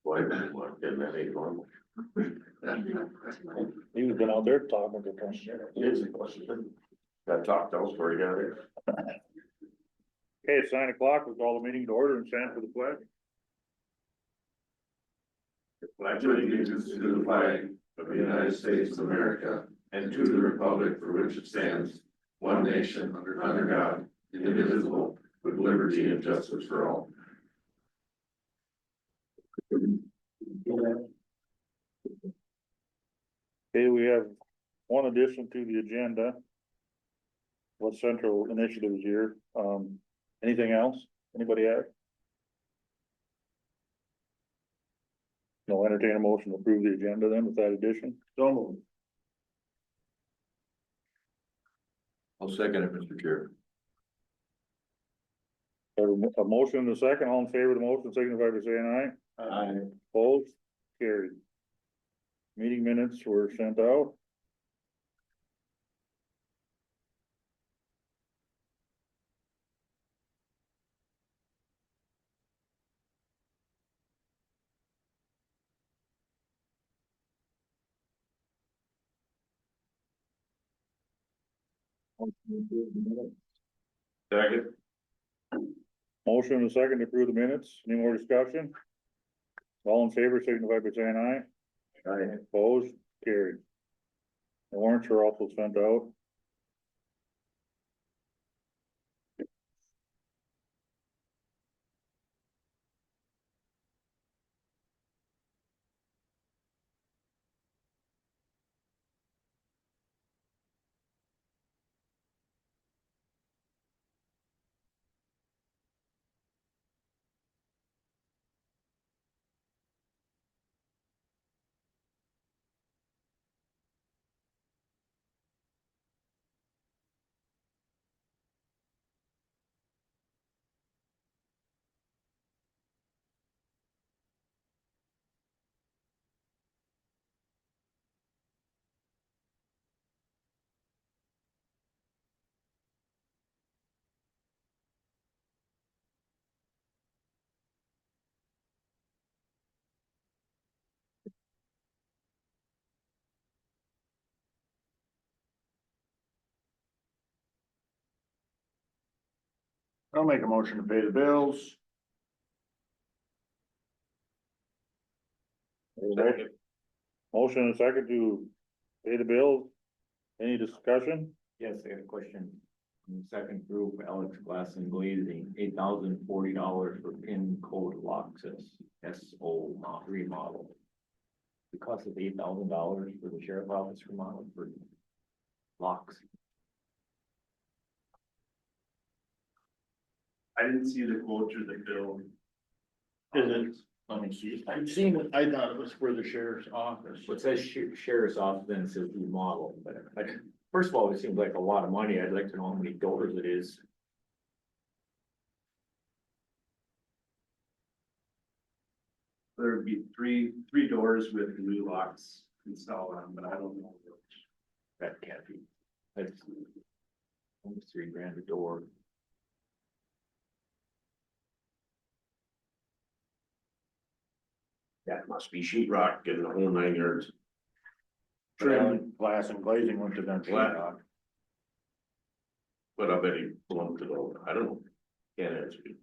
Boy, what, getting that ain't normal. You've been out there talking to them. Got talked elsewhere, you got it. Okay, it's 9:00. We'll call the meeting to order and stand for the pledge. Pledge allegiance to the flag of the United States of America and to the republic for which it stands, one nation under God, indivisible, with liberty and justice for all. Okay, we have one addition to the agenda. What central initiatives here? Anything else? Anybody have? No, entertain a motion to approve the agenda then with that addition. So moved. I'll second it, Mr. Chair. A motion and a second, all in favor of the motion, signify by saying aye. Aye. Opposed, carried. Meeting minutes were sent out. Second. Motion and a second to approve the minutes. Any more discussion? All in favor, signify by saying aye. Aye. Opposed, carried. The warrants are also sent out. I'll make a motion to pay the bills. Second. Motion and a second to pay the bills. Any discussion? Yes, I got a question. In the second group, Alex Glass and Glazing, $8,040 for pin code locks, SO remodel. The cost of $8,000 for the sheriff office remodel for locks. I didn't see the quote or the bill. Is it? Let me see. I've seen it. I thought it was for the sheriff's office. Well, it says sheriff's office, then it says remodel, but like, first of all, it seems like a lot of money. I'd like to know how many doors it is. There would be three doors with new locks installed on, but I don't know. That can't be. That's almost $3,000 a door. That must be sheet rock getting the whole 9 yards. Trim, glass and glazing went to them. Flat. But I bet he belonged to the, I don't know. Can't answer you.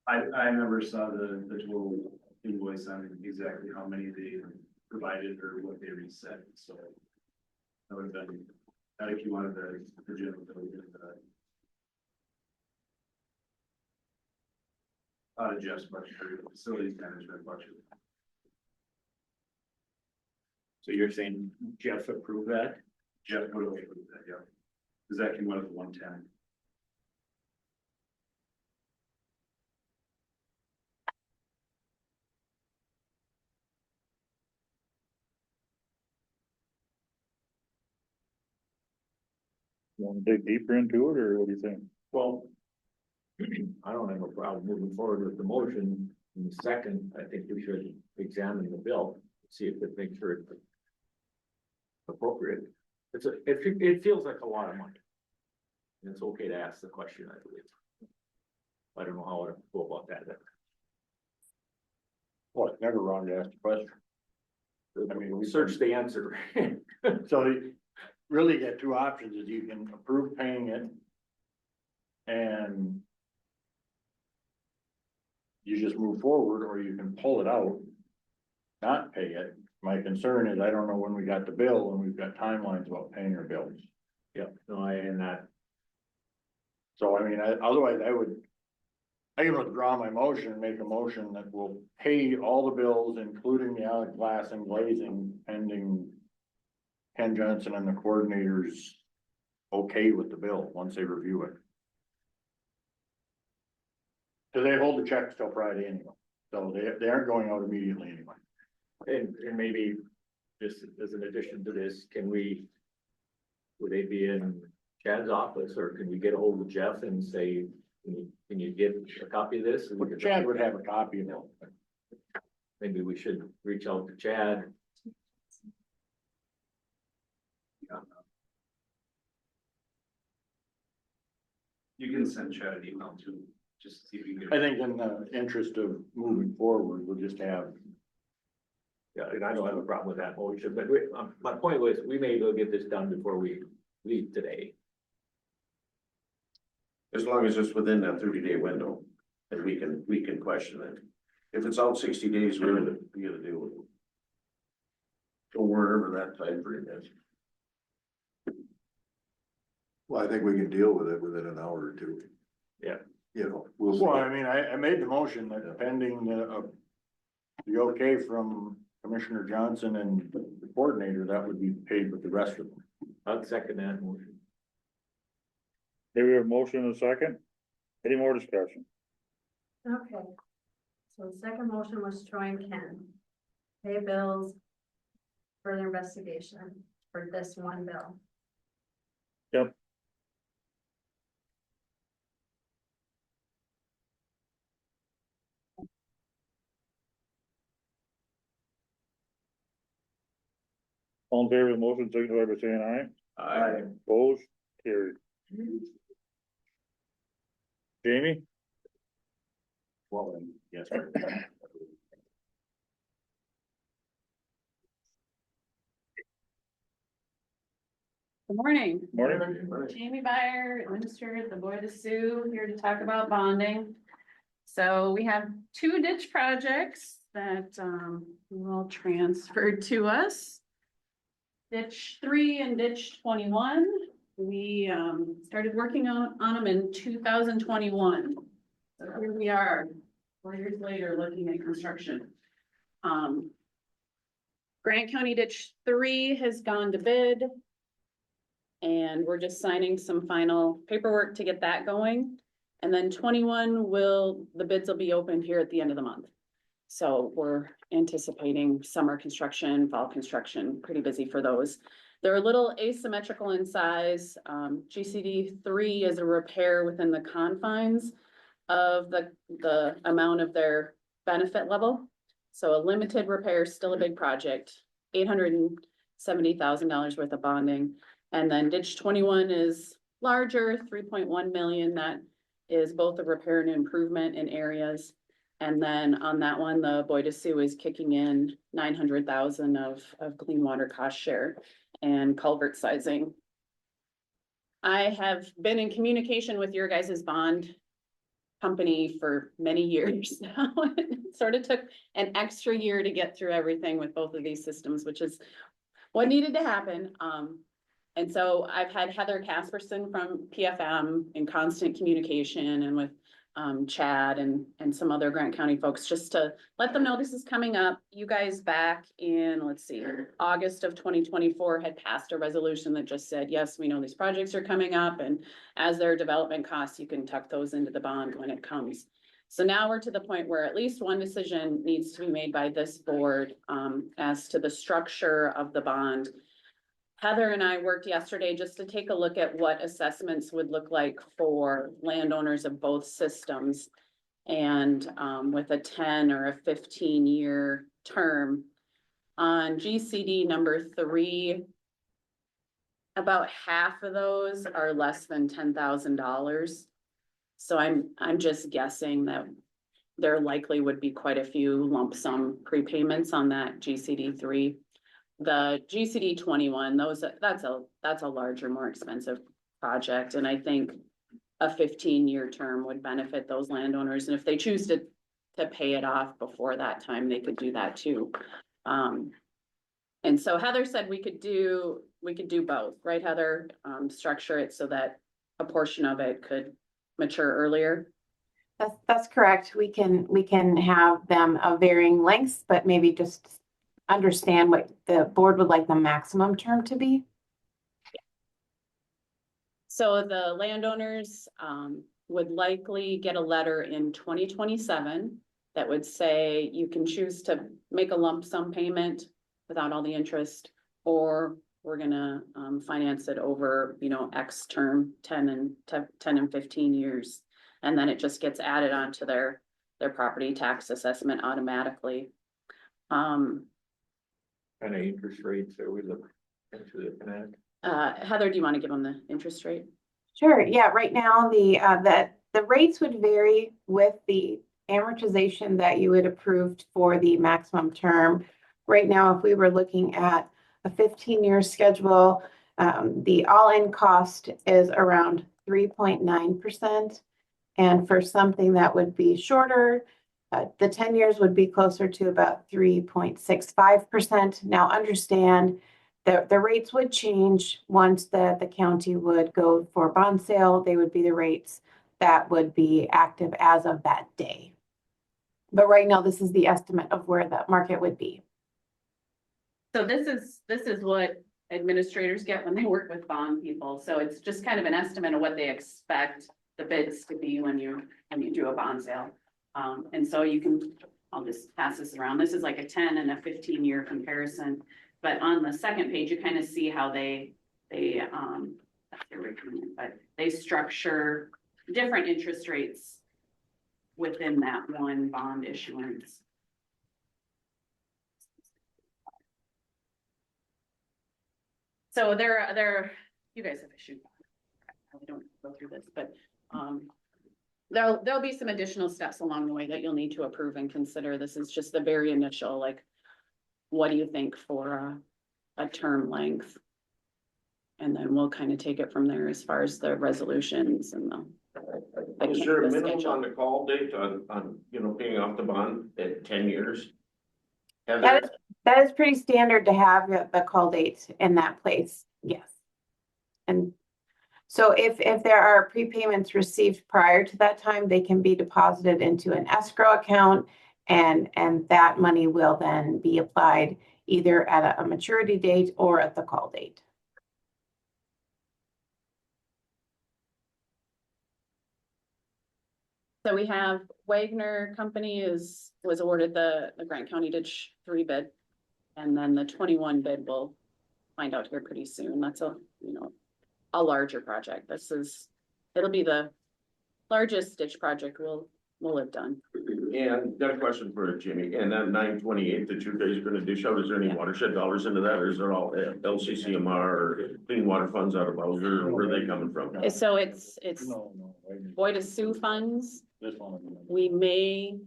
I never saw the total invoice on exactly how many they provided or what they reset, so. That would have been, I think you wanted the general bill, out of Jeff's budget, or facilities management budget. So you're saying Jeff approved that? Jeff would have approved that, yeah. Cause that came out of the 110. You want to dig deeper into it, or what do you think? Well, I don't have a problem moving forward with the motion. In the second, I think we should examine the bill, see if it makes sure it's appropriate. It feels like a lot of money. And it's okay to ask the question, I believe. I don't know how to go about that. Well, it's never wrong to ask the question. I mean, we search the answer. So you really get two options, is you can approve paying it. And you just move forward, or you can pull it out, not pay it. My concern is I don't know when we got the bill, and we've got timelines about paying our bills. Yeah, no, and that, So I mean, otherwise I can withdraw my motion and make a motion that will pay all the bills, including the Alec glass and glazing, pending Ken Johnson and the coordinators okay with the bill once they review it. Cause they hold the checks till Friday anyway, so they aren't going out immediately anyway. and maybe just as an addition to this, would they be in Chad's office, or can we get a hold of Jeff and say, can you get a copy of this? And we could- Chad would have a copy of it. Maybe we should reach out to Chad. You can send Chad an email too, just to see if you can get. I think in the interest of moving forward, we'll just have, Yeah, and I don't have a problem with that motion, but my point was, we may go get this done before we leave today. As long as it's within that 30-day window, and we can question it. If it's out 60 days, we're gonna deal with it. So wherever that time frame is. Well, I think we can deal with it within an hour or two. Yeah. You know, we'll well, see. I mean, I made the motion that pending the okay from Commissioner Johnson and the coordinator, that would be paid with the rest of them. I'll second that motion. Here we have a motion and a second. Any more discussion? Okay. So the second motion was Troy and Ken. Pay bills. Further investigation for this one bill. Yep. All in favor of the motion, signify by saying aye. Opposed, carried. Jamie? Well, then, yes. Good morning. Morning. Jamie Byer, Administrator at the Bois de Sioux, here to talk about bonding. So we have two ditch projects that will transfer to us. Ditch 3 and ditch 21. We started working on them in 2021. So here we are, 4 years later, looking at construction. Grant County Ditch 3 has gone to bid. And we're just signing some final paperwork to get that going. And then 21 the bids will be open here at the end of the month. So we're anticipating summer construction, fall construction, pretty busy for those. They're a little asymmetrical in size. GCD 3 is a repair within the confines of the amount of their benefit level. So a limited repair is still a big project, $870,000 worth of bonding. And then ditch 21 is larger, 3.1 million. That is both a repair and improvement in areas. And then on that one, the Bois de Sioux is kicking in 900,000 of clean water cost share and culvert sizing. I have been in communication with your guys' bond company for many years now. It sort of took an extra year to get through everything with both of these systems, which is what needed to happen. And so I've had Heather Casperson from PFM in constant communication and with Chad and some other Grant County folks, just to let them know this is coming up. You guys back in, let's see, August of 2024 had passed a resolution that just said, yes, we know these projects are coming up, and as their development costs, you can tuck those into the bond when it comes. So now we're to the point where at least one decision needs to be made by this board as to the structure of the bond. Heather and I worked yesterday just to take a look at what assessments would look like for landowners of both systems. And with a 10 or a 15-year term. On GCD number 3, about half of those are less than $10,000. So I'm just guessing that there likely would be quite a few lump sum prepayments on that GCD 3. The GCD 21, that's a larger, more expensive project, and I think a 15-year term would benefit those landowners, and if they choose to pay it off before that time, they could do that too. And so Heather said we could do both, right, Heather? Structure it so that a portion of it could mature earlier. That's correct. We can have them of varying lengths, but maybe just understand what the board would like the maximum term to be. So the landowners would likely get a letter in 2027 that would say you can choose to make a lump sum payment without all the interest, or we're gonna finance it over, X term, 10 and 15 years. And then it just gets added onto their property tax assessment automatically. Kind of interest rates are we looking at? Heather, do you want to give them the interest rate? Sure. Yeah. Right now, the rates would vary with the amortization that you had approved for the maximum term. Right now, if we were looking at a 15-year schedule, the all-in cost is around 3.9%. And for something that would be shorter, the 10 years would be closer to about 3.65%. Now understand that the rates would change once the county would go for bond sale. They would be the rates that would be active as of that day. But right now, this is the estimate of where the market would be. So this is what administrators get when they work with bond people. So it's just kind of an estimate of what they expect the bids to be when you do a bond sale. And so I'll just pass this around. This is like a 10 and a 15-year comparison. But on the second page, you kind of see how they structure different interest rates within that one bond issuance. So you guys have issued. I don't go through this, but there'll be some additional steps along the way that you'll need to approve and consider. This is just the very initial, like, what do you think for a term length? And then we'll kind of take it from there as far as the resolutions and Is there a the minimum schedule. on the call date on paying off the bond at 10 years? That is pretty standard to have the call date in that place. Yes. And so if there are prepayments received prior to that time, they can be deposited into an escrow account, and that money will then be applied either at a maturity date or at the call date. So we have Wagner Company was awarded the Grant County Ditch 3 bid. And then the 21 bid we'll find out here pretty soon. That's a larger project. It'll be the largest ditch project we'll have done. And got a question for Jimmy, and that 928 that you guys are gonna dish out, is there any watershed dollars into that, or is there all LCCMR or clean water funds out of Bowser, or where are they coming from? So it's No, Boyd Sioux funds. this one. We may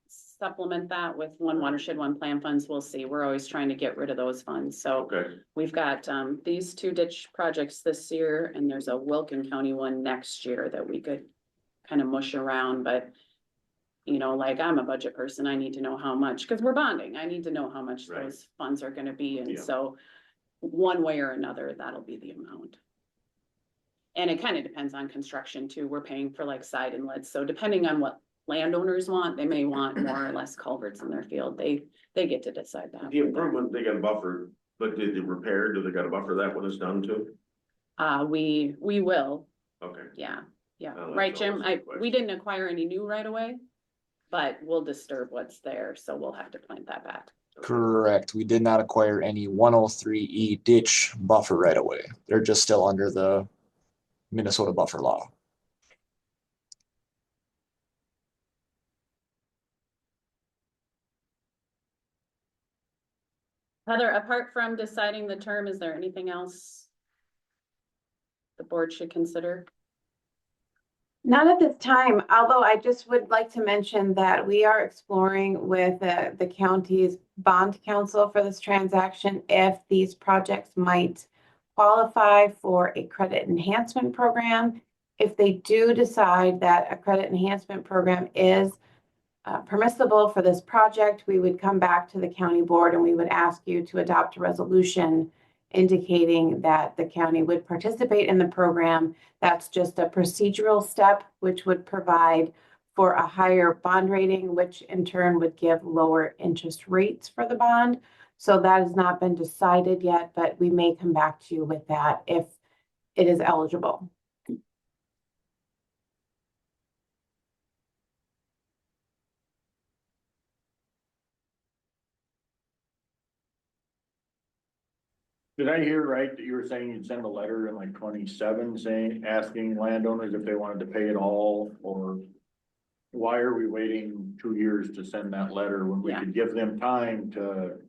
supplement that with one watershed, one plan funds. We'll see. We're always trying to get rid of those funds. So Okay, we've got these 2 ditch projects this year, and there's a Wilkin County one next year that we could kind of mush around, but like, I'm a budget person. I need to know how much, because we're bonding. I need to know how much Right. those funds are going to be. And Yeah. so one way or another, that'll be the amount. And it kind of depends on construction too. We're paying for like side inlets. So depending on what landowners want, they may want more or less culverts in their field. They get to decide that. the improvement, they got a buffer, but did the repair, do they got a buffer that when it's done too? We will, Okay, yeah. Oh, that's Right, Jim? always a question. We didn't acquire any new right away, but we'll disturb what's there. So we'll have to plant that back. Correct. We did not acquire any 103E ditch buffer right away. They're just still under the Minnesota buffer law. Heather, apart from deciding the term, is there anything else the board should consider? Not at this time, although I just would like to mention that we are exploring with the county's bond council for this transaction if these projects might qualify for a credit enhancement program. If they do decide that a credit enhancement program is permissible for this project, we would come back to the county board and we would ask you to adopt a resolution indicating that the county would participate in the program. That's just a procedural step, which would provide for a higher bond rating, which in turn would give lower interest rates for the bond. So that has not been decided yet, but we may come back to you with that if it is eligible. Did I hear right that you were saying you'd send a letter in like 27 saying, asking landowners if they wanted to pay it all, or why are we waiting 2 years to send that letter when we Yeah. could give them time to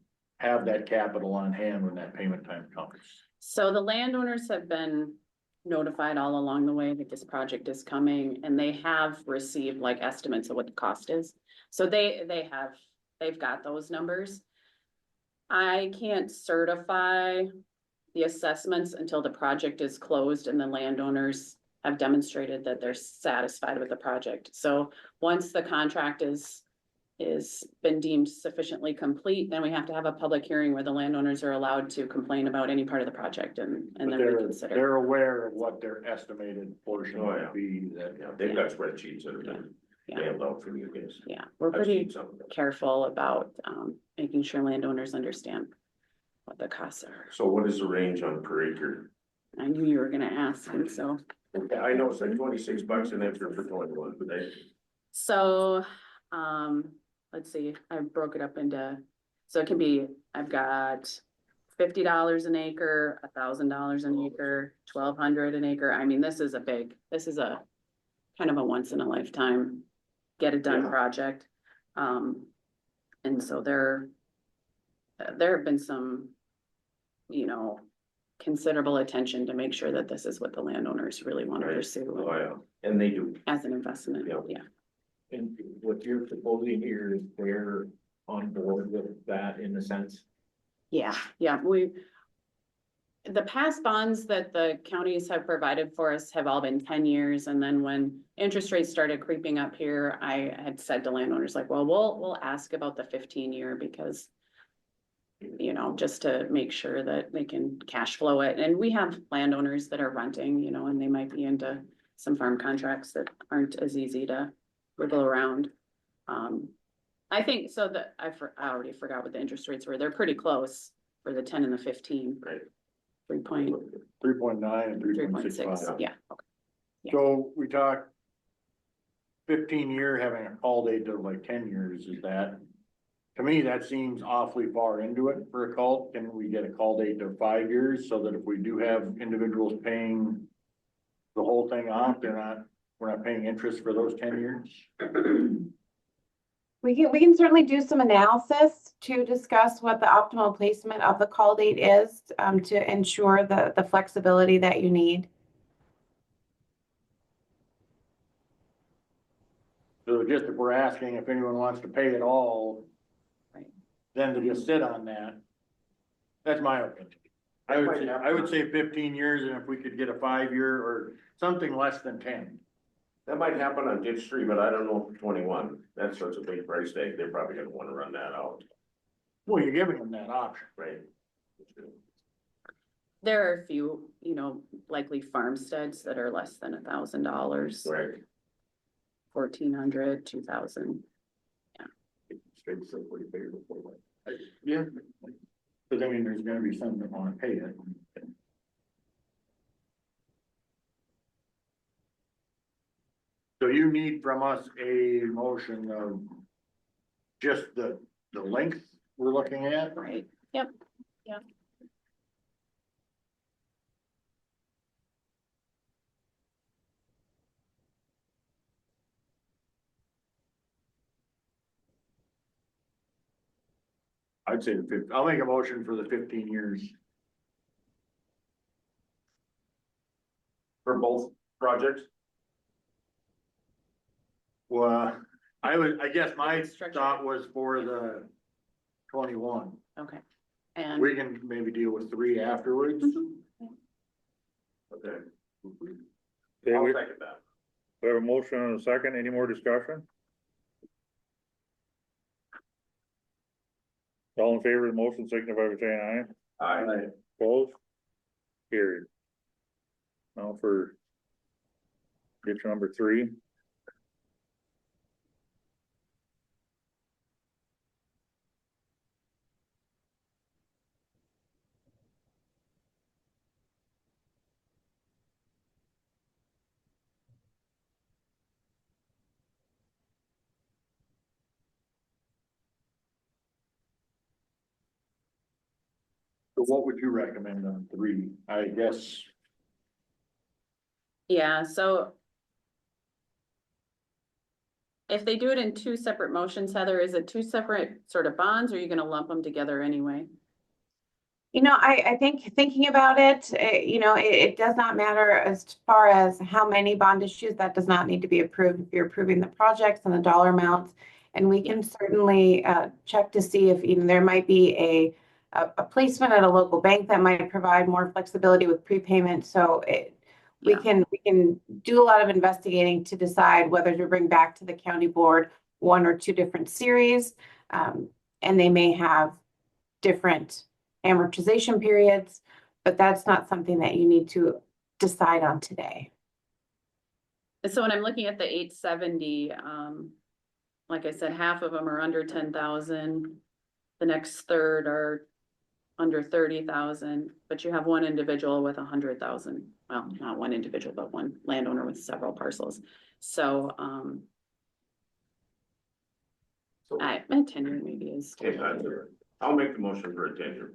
have that capital on hand when that payment time comes? So the landowners have been notified all along the way that this project is coming, and they have received like estimates of what the cost is. So they've got those numbers. I can't certify the assessments until the project is closed and the landowners have demonstrated that they're satisfied with the project. So once the contract is been deemed sufficiently complete, then we have to have a public hearing where the landowners are allowed to complain about any part of the project and But then they're, reconsider. they're aware of what their estimated portion Oh, yeah. would be that. Yeah, they've got spreadsheets that have been Yeah. mailed out for you guys. Yeah, we're I've pretty seen some of them. careful about making sure landowners understand what the costs are. So what is the range on per acre? I knew you were gonna ask, and so. Yeah, I know it's like $26 an acre for 21, but So, let's see, I broke it up into, so it can be, I've got $50 an acre, $1,000 an acre, 1,200 an acre. I mean, this is a kind of a once in a lifetime, get it done Yeah. project. And so there have been some, considerable attention to make sure that this is what the landowners really want to Right. pursue oh yeah, and they do. as an investment. Yeah. Yeah. And what you're proposing here is they're on board with that in a sense. Yeah, the past bonds that the counties have provided for us have all been 10 years. And then when interest rates started creeping up here, I had said to landowners like, well, we'll ask about the 15-year because, just to make sure that they can cash flow it. And we have landowners that are renting, and they might be into some farm contracts that aren't as easy to wiggle around. I think so that I already forgot what the interest rates were. They're pretty close for the 10 and the 15. Right. 3.9 and 3.65. Yeah. Okay. Yeah. So we talked 15-year having a call date of like 10 years, is that? To me, that seems awfully far into it for a call. Can we get a call date of 5 years so that if we do have individuals paying the whole thing off, we're not paying interest for those 10 years? We can certainly do some analysis to discuss what the optimal placement of the call date is, to ensure the flexibility that you need. So just if we're asking if anyone wants to pay it all. Right. Then to just sit on that. That's my opinion. I would say 15 years, and if we could get a 5-year or something less than 10. That might happen on ditch 3, but I don't know for 21. That's such a big price tag. They're probably gonna wanna run that out, Well, you're giving them that option. right? There are a few, likely farmsteads that are less than $1,000, Right. 1,400, 2,000. Straight so pretty favorable. Yeah. Cause I mean, there's gonna be some that wanna pay it. So you need from us a motion of just the length we're looking at? Right, yep. I'd say I'll make a motion for the 15 years. For both projects? Well, I guess my Structure. thought was for the 21. Okay. And. We can maybe deal with 3 afterwards. Mhm. Okay. Okay, I'll we second that. we have a motion and a second. Any more discussion? All in favor of the motion, signify by saying aye. Aye. Opposed? Carried. Now for ditch number 3. So what would you recommend on 3? I guess, Yeah, so. If they do it in 2 separate motions, Heather, is it 2 separate sort of bonds, or are you gonna lump them together anyway? You know, I think thinking about it, it does not matter as far as how many bond issues, that does not need to be approved if you're approving the projects and the dollar amounts. And we can certainly check to see if even there might be a placement at a local bank that might provide more flexibility with prepayment. So we Yeah. can do a lot of investigating to decide whether to bring back to the county board 1 or 2 different series. And they may have different amortization periods, but that's not something that you need to decide on today. And so when I'm looking at the 870, like I said, half of them are under 10,000. The next third are under 30,000, but you have one individual with 100,000. Well, not one individual, but one landowner with several parcels. So, a 10-year maybe is. Okay, I'll make the motion for a 10-year.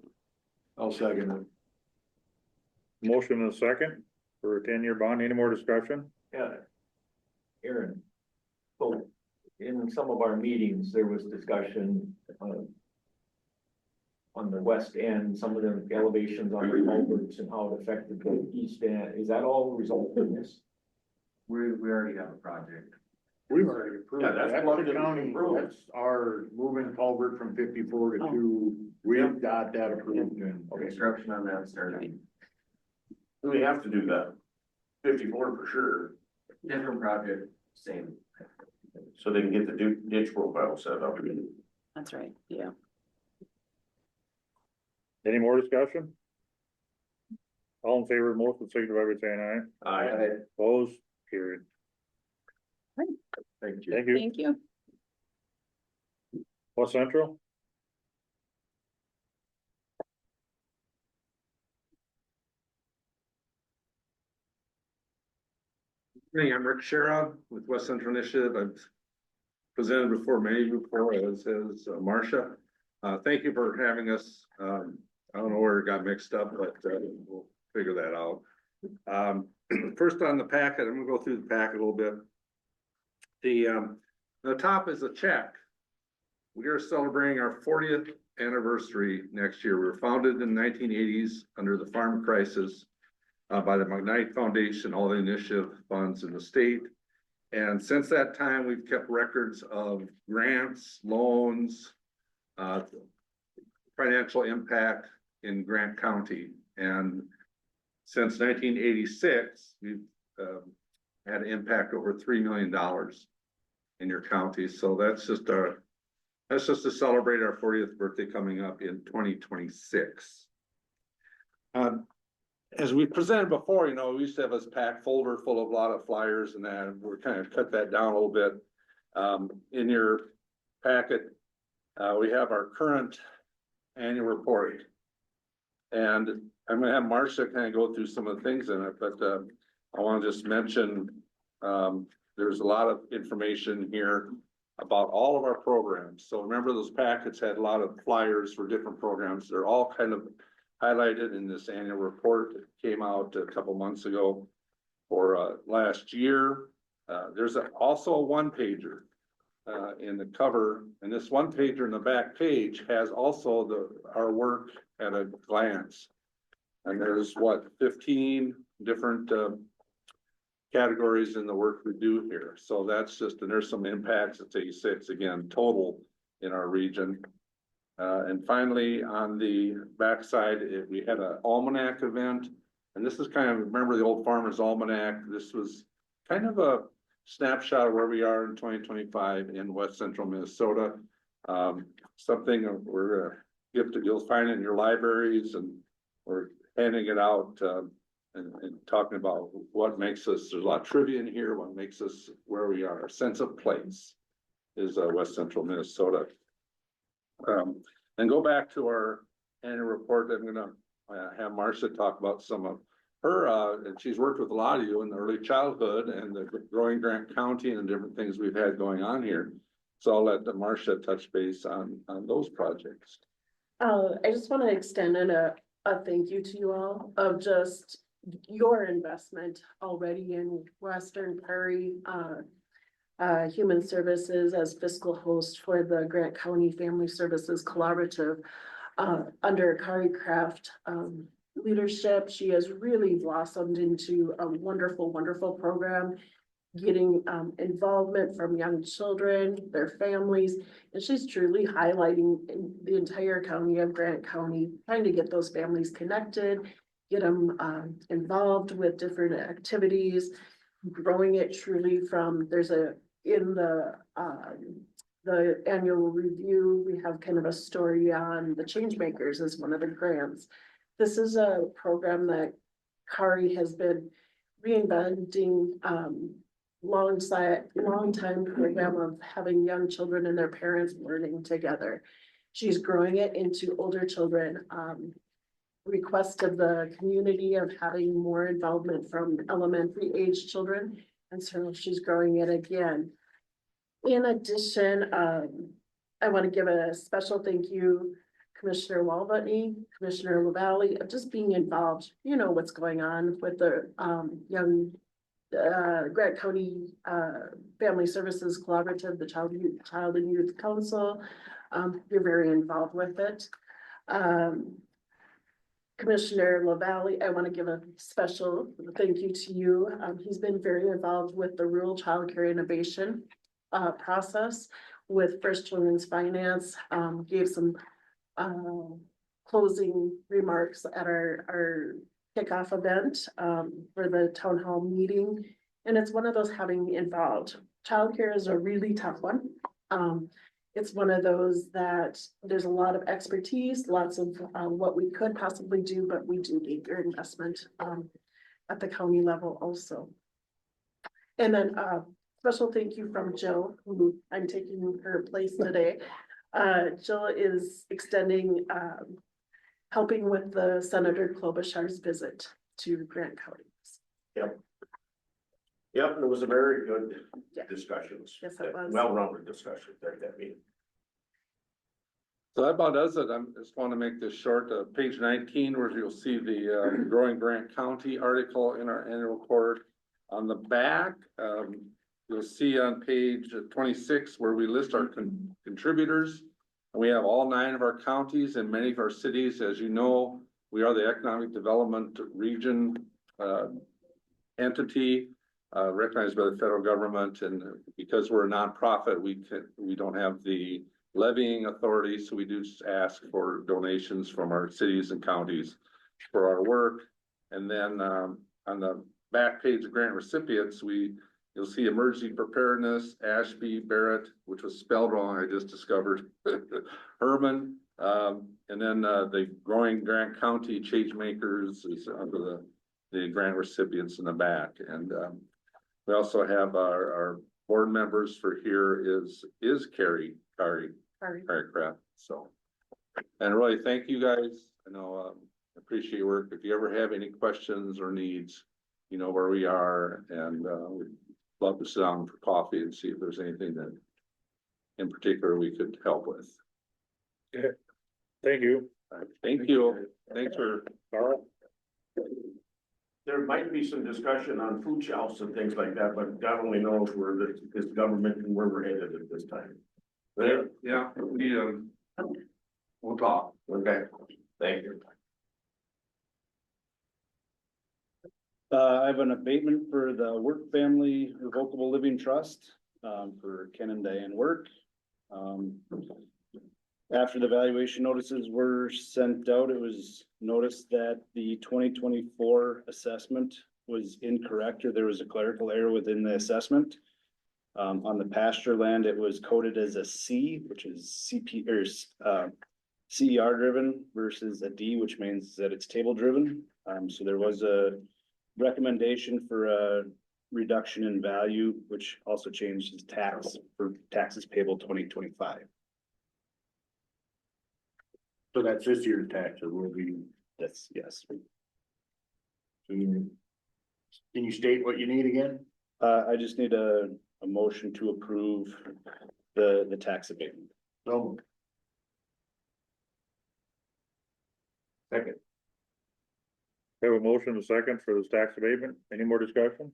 I'll second it. Motion and a second for a 10-year bond. Any more discussion? Yeah. Aaron. So in some of our meetings, there was discussion on the west end, some of the elevations on the culverts and how it affected the east end. Is that all resulted in this? We already have a project. we've already approved. Yeah, that's That's plugged the in, county, approved. that's our moving culvert from 54 to Oh. 2. We've got that approved. Construction on that started. We have to do that. 54 for sure, Different project, same. so they can get the ditch profile set up. That's right, yeah. Any more discussion? All in favor of the motion, signify by saying aye. Aye. Opposed? Carried. Thank you. Thank you. Thank you. West Central? Hey, I'm Rick Shera with West Central Initiative. I've presented before many of you before, as has Marcia. Thank you for having us. I don't know where it got mixed up, but we'll figure that out. First on the packet, I'm gonna go through the packet a little bit. The top is a check. We are celebrating our 40th anniversary next year. We were founded in the 1980s under the farm crisis by the McKnight Foundation, all the initiative funds in the state. And since that time, we've kept records of grants, loans, financial impact in Grant County. And since 1986, we've had an impact over $3 million in your county. So that's just to celebrate our 40th birthday coming up in 2026. As we presented before, we used to have this pack folder full of a lot of flyers and that, and we're kind of cut that down a little bit. In your packet, we have our current annual report. And I'm gonna have Marcia kind of go through some of the things in it, but I want to just mention, there's a lot of information here about all of our programs. So remember those packets had a lot of flyers for different programs. They're all kind of highlighted in this annual report that came out a couple months ago for last year. There's also a one pager in the cover, and this one pager in the back page has also our work at a glance. And there's 15 different categories in the work we do here. So that's just, and there's some impacts at 86 again, total in our region. And finally, on the backside, we had an almanac event. And this is kind of, remember the old Farmer's Almanac? This was kind of a snapshot of where we are in 2025 in West Central Minnesota. Something we're gifted, you'll find it in your libraries, and we're handing it out and talking about what makes us, there's a lot of trivia in here, what makes us where we are. Our sense of place is West Central Minnesota. And go back to our annual report. I'm gonna have Marcia talk about some of her, and she's worked with a lot of you in the early childhood and the growing Grant County and the different things we've had going on here. So I'll let Marcia touch base on those projects. I just want to extend a thank you to you all of just your investment already in Western Prairie Human Services as fiscal host for the Grant County Family Services Collaborative under Kari Kraft leadership. She has really blossomed into a wonderful, wonderful program, getting involvement from young children, their families, and she's truly highlighting in the entire county of Grant County, trying to get those families connected, get them involved with different activities, growing it truly from, in the annual review, we have kind of a story on the change makers as one of the grants. This is a program that Kari has been reinventing, long time program of having young children and their parents learning together. She's growing it into older children, request of the community of having more involvement from elementary age children. And so she's growing it again. In addition, I want to give a special thank you, Commissioner Walbutney, Commissioner LaValle, of just being involved. You know what's going on with the young Grant County Family Services Collaborative, the Child and Youth Council. You're very involved with it. Commissioner LaValle, I want to give a special thank you to you. He's been very involved with the Rural Child Care Innovation process with First Children's Finance, gave some closing remarks at our kickoff event for the town hall meeting. And it's one of those having involved. Childcare is a really tough one. It's one of those that there's a lot of expertise, lots of what we could possibly do, but we do need your investment at the county level also. And then special thank you from Jill, who I'm taking her place today. Jill is extending, helping with the Senator Klobuchar's visit to Grant County. Yep, and it was a very good discussions. Yes, it was. Well-rounded discussion there at that meeting. So that about does it. I just want to make this short. Page 19, where you'll see the growing Grant County article in our annual report. On the back, you'll see on page 26 where we list our contributors. And we have all 9 of our counties and many of our cities. As you know, we are the economic development region entity recognized by the federal government. And because we're a nonprofit, we don't have the levying authority. So we do ask for donations from our cities and counties for our work. And then on the back page of grant recipients, you'll see emergency preparedness, Ashby, Barrett, which was spelled wrong, I just discovered, Herman, and then the growing Grant County change makers is under the grant recipients in the back. And we also have our board members for here is Kari Kraft. So, and really thank you guys. I know appreciate your work. If you ever have any questions or needs, you know where we are, and we'd love to sit down for coffee and see if there's anything that in particular we could help with. Thank you. Thank you. Thanks for. Carl? There might be some discussion on food shelves and things like that, but God only knows where this government and where we're headed at this time. Yeah, we'll talk. Okay, thank you. I have an abatement for the Work Family Revocable Living Trust, for Ken and Diane Work. After the valuation notices were sent out, it was noticed that the 2024 assessment was incorrect, or there was a clerical error within the assessment. On the pasture land, it was coded as a C, which is CP or CER driven versus a D, which means that it's table driven. So there was a recommendation for a reduction in value, which also changed his tax for taxes payable 2025. So that's this year's taxes will be, That's, yes. can you state what you need again? I just need a motion to approve the tax abatement. So. Second. Have a motion, a second for this tax abatement. Any more discussion?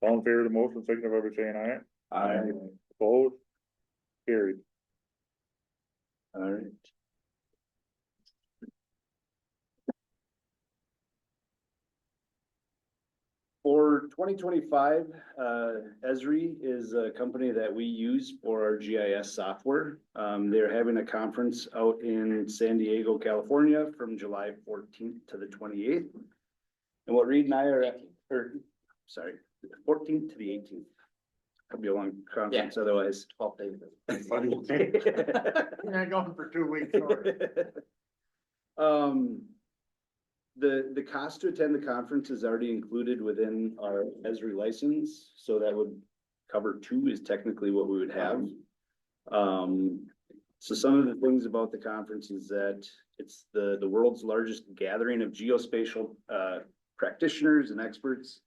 All in favor of the motion, signify by saying aye. Aye. Opposed? Carried. All right. For 2025, Esri is a company that we use for our GIS software. They're having a conference out in San Diego, California from July 14th to the 28th. And what Reed and I are, sorry, 14th to the 18th. Could be a long conference otherwise. 12 days. You're not going for 2 weeks. The cost to attend the conference is already included within our Esri license, so that would cover 2 is technically what we would have. So some of the things about the conference is that it's the world's largest gathering of geospatial practitioners and experts.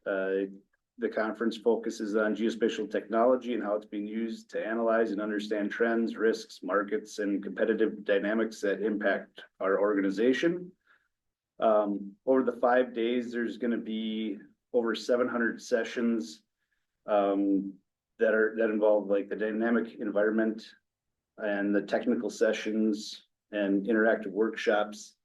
The conference focuses on geospatial technology and how it's being used to analyze and understand trends, risks, markets, and competitive dynamics that impact our organization. Over the 5 days, there's going to be over 700 sessions that involve like the dynamic environment and the technical sessions and interactive workshops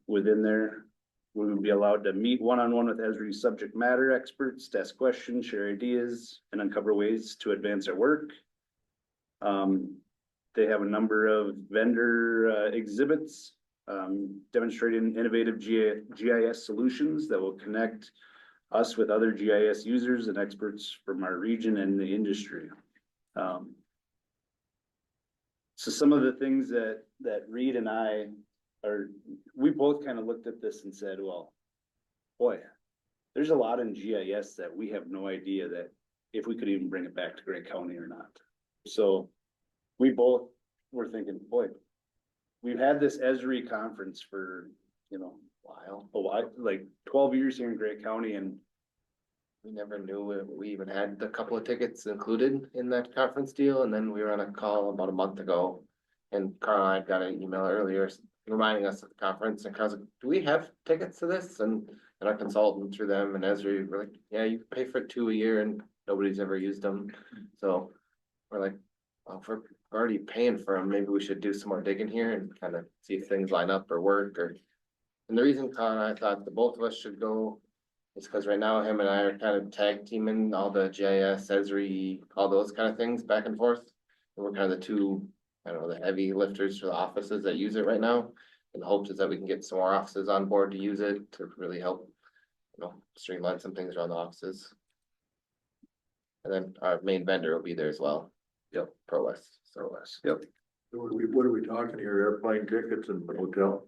within there. We will be allowed to meet one-on-one with Esri subject matter experts, to ask questions, share ideas, and uncover ways to advance our work. They have a number of vendor exhibits demonstrating innovative GIS solutions that will connect us with other GIS users and experts from our region and the industry. So some of the things that Reed and I we both kind of looked at this and said, well, boy, there's a lot in GIS that we have no idea that if we could even bring it back to Gray County or not. So we both were thinking, boy, we've had this Esri conference for, a while, like 12 years here in Gray County, and we never knew we even had a couple of tickets included in that conference deal, and then we were on a call about a month ago, and Carl and I got an email earlier reminding us of the conference, and Carl's like, do we have tickets to this? And our consultant through them and Esri were like, yeah, you pay for 2 a year and nobody's ever used them. So we're like, well, if we're already paying for them, maybe we should do some more digging here and kind of see if things line up or work. And the reason Carl and I thought the both of us should go is because right now him and I are kind of tag teaming all the GIS, Esri, all those kind of things back and forth. And we're kind of the two, the heavy lifters for the offices that use it right now. And the hopes is that we can get some more offices on board to use it to really help, streamline some things around the offices. And then our main vendor will be there as well. Yep, Pro West. Yep. What are we talking here? Airplane tickets and hotel?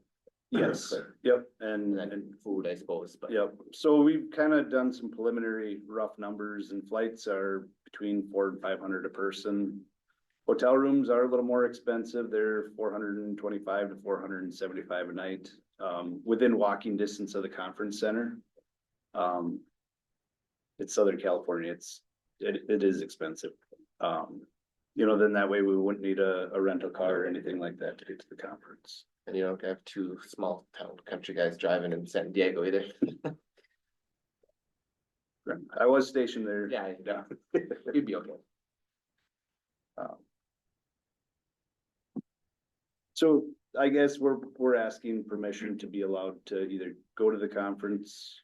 yes, yep, And then food, I suppose, but. yep. So we've kind of done some preliminary rough numbers, and flights are between $400 and $500 a person. Hotel rooms are a little more expensive. They're $425 to $475 a night, within walking distance of the conference center. It's Southern California. It is expensive. Then that way we wouldn't need a rental car or anything like that to get to the conference. And you don't have two small town country guys driving in San Diego either. I was stationed there. Yeah, you'd be okay. So I guess we're asking permission to be allowed to either go to the conference.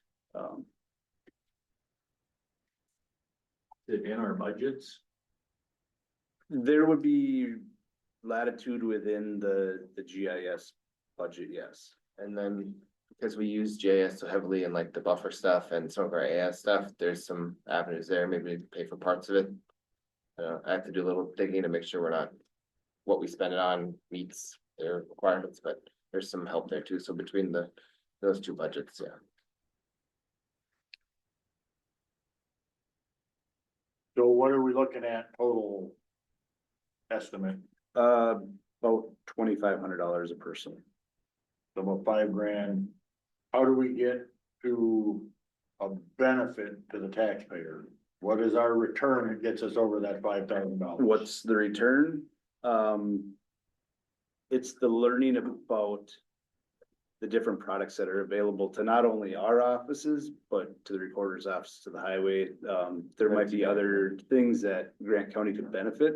Is it in our budgets? There would be latitude within the GIS budget, yes. And then, because we use GIS so heavily in like the buffer stuff and some of our AS stuff, there's some avenues there, maybe to pay for parts of it. I have to do a little digging to make sure what we spend it on meets their requirements, but there's some help there too, so between those two budgets, yeah. So what are we looking at total estimate? About $2,500 a person. So about $5,000. How do we get to a benefit to the taxpayer? What is our return that gets us over that $5,000? What's the return? It's the learning about the different products that are available to not only our offices, but to the recorder's office, to the highway. There might be other things that Grant County could benefit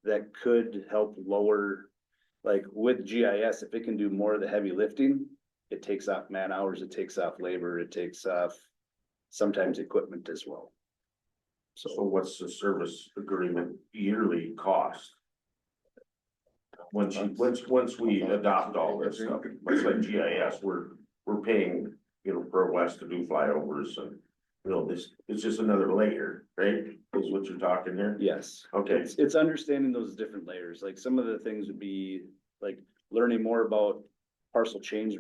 that could help lower, like with GIS, if it can do more of the heavy lifting, it takes off man hours, it takes off labor, it takes off sometimes equipment as well. So what's the service agreement yearly cost? Once we adopt all this stuff, much like GIS, we're paying, for West to do flyovers and, this, it's just another layer, right? Is what you're talking here? Yes. Okay. It's understanding those different layers, like some of the things would be like learning more about parcel change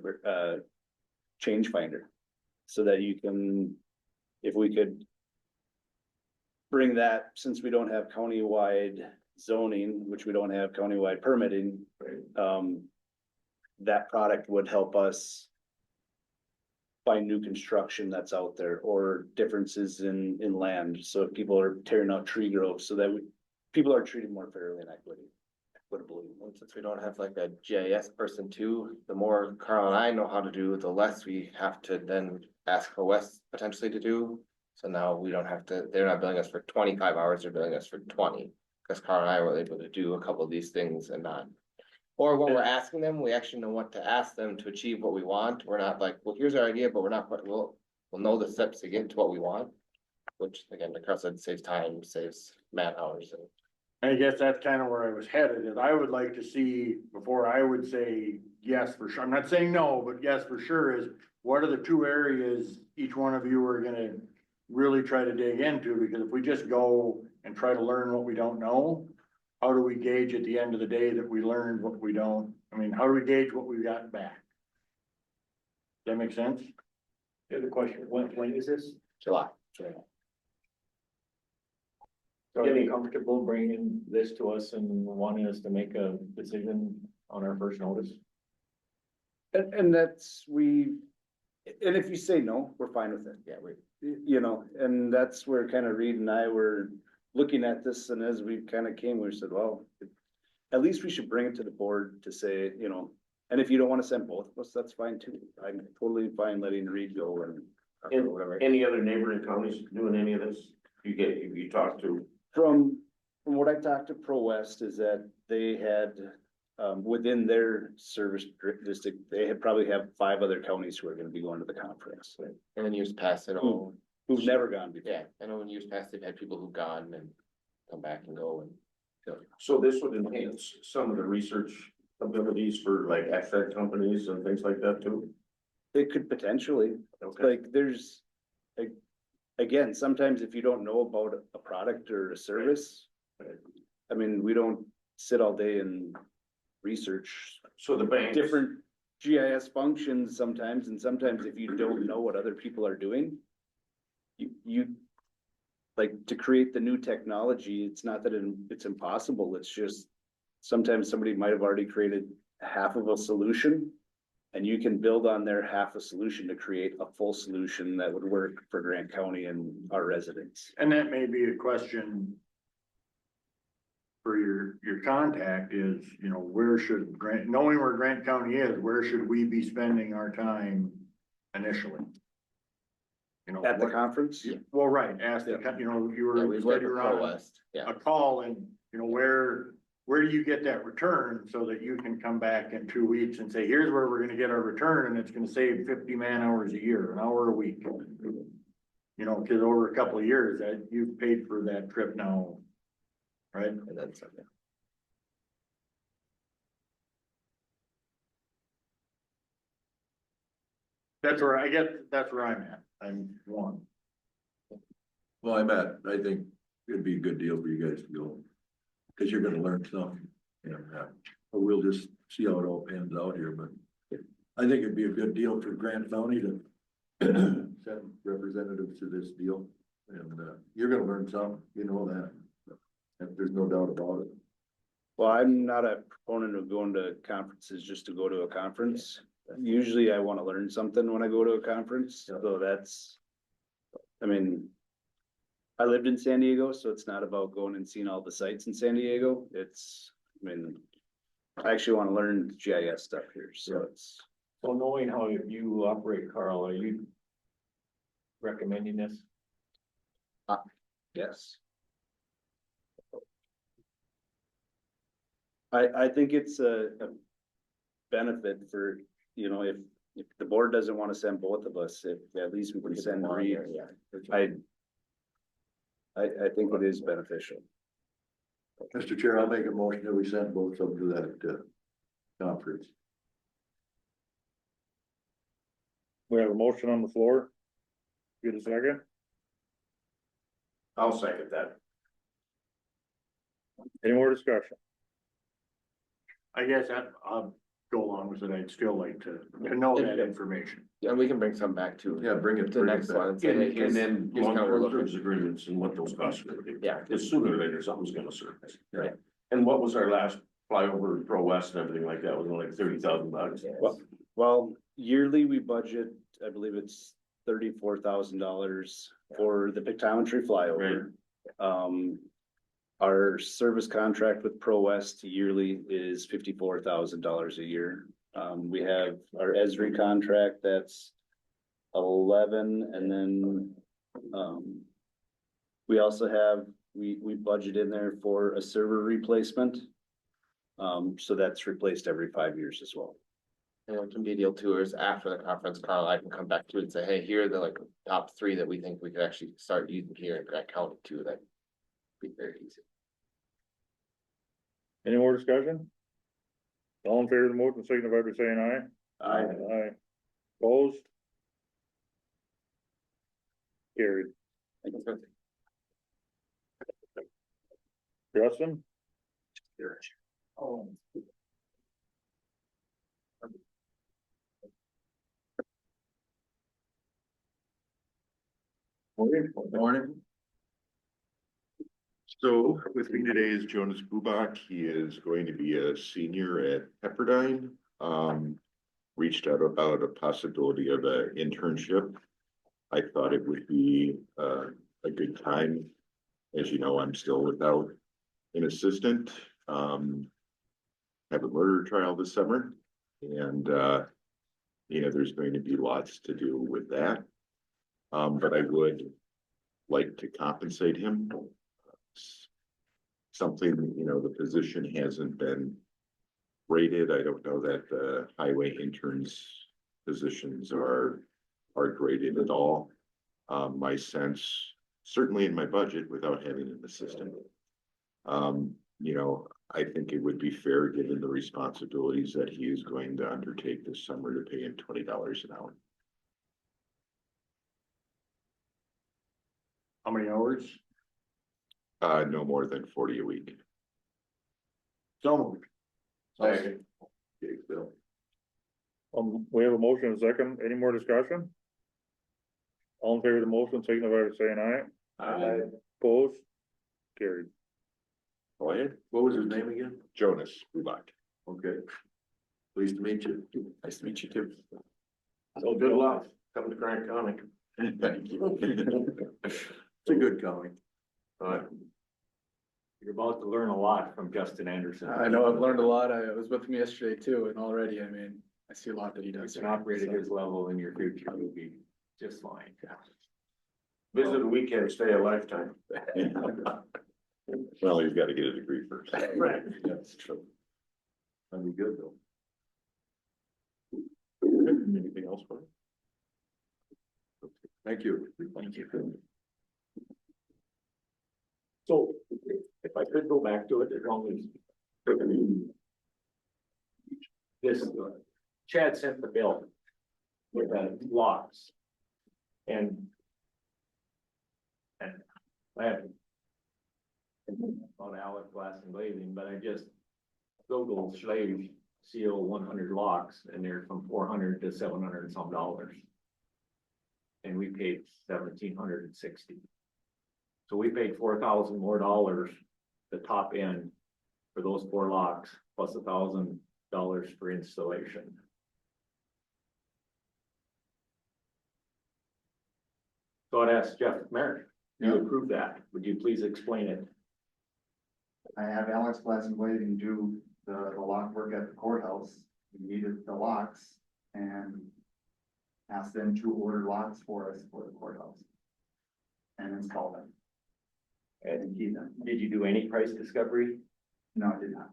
finder. So that you can, if we could bring that, since we don't have countywide zoning, which we don't have countywide permitting, that product would help us find new construction that's out there or differences in land. So if people are tearing out tree growth, so that people are treated more fairly and equitably. And since we don't have like a GIS person too, the more Carl and I know how to do, the less we have to then ask for Wes potentially to do. So now we don't have to, they're not billing us for 25 hours, they're billing us for 20. Because Carl and I were able to do a couple of these things and not. Or when we're asking them, we actually know what to ask them to achieve what we want. We're not like, well, here's our idea, but we're not, we'll know the steps to get to what we want. Which again, like Carl said, saves time, saves man hours. I guess that's kind of where I was headed, is I would like to see, before I would say yes for sure, I'm not saying no, but yes for sure, is what are the two areas each one of you are gonna really try to dig into? Because if we just go and try to learn what we don't know, how do we gauge at the end of the day that we learned what we don't? I mean, how do we gauge what we've gotten back? Does that make sense? The other question, when is this? July. So are you comfortable bringing this to us and wanting us to make a decision on our first notice? And that's, and if you say no, we're fine with it. Yeah, And that's where kind of Reed and I were looking at this, and as we kind of came, we said, well, at least we should bring it to the board to say, and if you don't want to send both of us, that's fine too. I'm totally fine letting Reed go and whatever. Any other neighboring counties doing any of this? You talk to? From what I talked to Pro West is that they had, within their service district, they had probably have 5 other counties who are gonna be going to the conference. and in years past, Who've never gone before. yeah, I know in years past, they've had people who've gone and come back and go and. So this would enhance some of the research abilities for like asset companies and things like that too? It could potentially, Okay. like, there's, like, again, sometimes if you don't know about a product or a service. I mean, we don't sit all day and research So the banks. different GIS functions sometimes, and sometimes if you don't know what other people are doing. You like to create the new technology, it's not that it's impossible, it's just. Sometimes somebody might have already created half of a solution. And you can build on their half a solution to create a full solution that would work for Grant County and our residents. And that may be a question for your contact is, you know, where should Grant, knowing where Grant County is, where should we be spending our time initially? You know, At the what- conference? well, right, ask the, you know, you Yeah, were, we you work said you with were Pro on West, yeah. a call and, you know, where do you get that return so that you can come back in 2 weeks and say, here's where we're gonna get our return and it's gonna save 50 man hours a year, an hour a week. You know, cause over a couple of years that you've paid for that trip now, right? And then some, yeah. That's where I get, that's where I'm at. I'm one. Well, I think it'd be a good deal for you guys to go. Cause you're gonna learn something, and, but we'll just see how it all pans out here, but. I think it'd be a good deal for Grant County to send representatives to this deal, and, you're gonna learn something, you know that. There's no doubt about it. Well, I'm not a proponent of going to conferences just to go to a conference. Usually I wanna learn something when I go to a conference, so that's, I mean. I lived in San Diego, so it's not about going and seeing all the sites in San Diego, it's, I mean. I actually wanna learn GIS stuff here, so it's, So knowing how you operate, Carl, are you recommending this? yes. I think it's a benefit for, you know, if the board doesn't wanna send both of us, if at least we can send Reed. Yeah. I think it is beneficial. Mr. Chair, I'll make a motion that we send both of them to that, conference. We have a motion on the floor. Get a second? I'll second that. Any more discussion? I guess I'll go along with it. I'd still like to know that information. Yeah, and we can bring some back too. Yeah, bring it. The next one. and say, hey, here's- And then here's kind of long-term what we're service agreements and what those costs are gonna be. Yeah. Because sooner or later, something's gonna surface. Right. And what was our last flyover Pro West and everything like that, was only like $30,000. Well, yearly we budget, I believe it's $34,000 for the pictometry flyover. Our service contract with Pro West yearly is $54,000 a year. We have our Esri contract, that's 11, and then, we also have, we budget in there for a server replacement. So that's replaced every 5 years as well. And it can be deal tours after the conference, Carl, I can come back to it and say, hey, here are the like top 3 that we think we could actually start using here in Grant County too, that be very easy. Any more discussion? All in favor of the motion, signify by saying aye. I, Aye. Opposed? Carried. Justin? oh, Morning. So with me today is Jonas Bubak. He is going to be a senior at Pepperdine. Reached out about a possibility of an internship. I thought it would be a good time. As you know, I'm still without an assistant. Have a murder trial this summer, and you know, there's going to be lots to do with that. But I would like to compensate him. Something, you know, the position hasn't been rated. I don't know that the highway interns positions are graded at all. My sense, certainly in my budget without having an assistant. You know, I think it would be fair, given the responsibilities that he is going to undertake this summer, to pay him $20 an hour. how many hours? No more than 40 a week. So moved. Second. Okay, Bill. We have a motion and a second. Any more discussion? All in favor of the motion, signify by saying aye. Opposed? Carried. Go ahead. What was his name again? Jonas Bubak. Okay. Pleased to meet you. Nice to meet you too. So good luck, coming to Grant County. Thank you. It's a good county. You're about to learn a lot from Justin Anderson. I know, I've learned a lot. I was with him yesterday too, and already, I mean, I see a lot that he You does. can operate at his level in your future, you'll be just fine. Visit a weekend, stay a lifetime. Well, he's gotta get a degree first. Right. That's true. That'd be good though. Anything else for you? Thank you. Thank you. So if I could go back to it, as long as this, Chad sent the bill with the locks. And I haven't on Alec Glass and Glazing, but I just Googled Schlage seal 100 locks and they're from 400 to 700 and some dollars. And we paid 1,760. So we paid $4,000 more the top end for those 4 locks, plus $1,000 for installation. So I'd ask Jeff Merrick, you approve that, would you please explain it? I have Alex Glass and Glazing do the lock work at the courthouse. We needed the locks and asked them to order locks for us for the courthouse. And install them. And did you do any price discovery? No, I did not.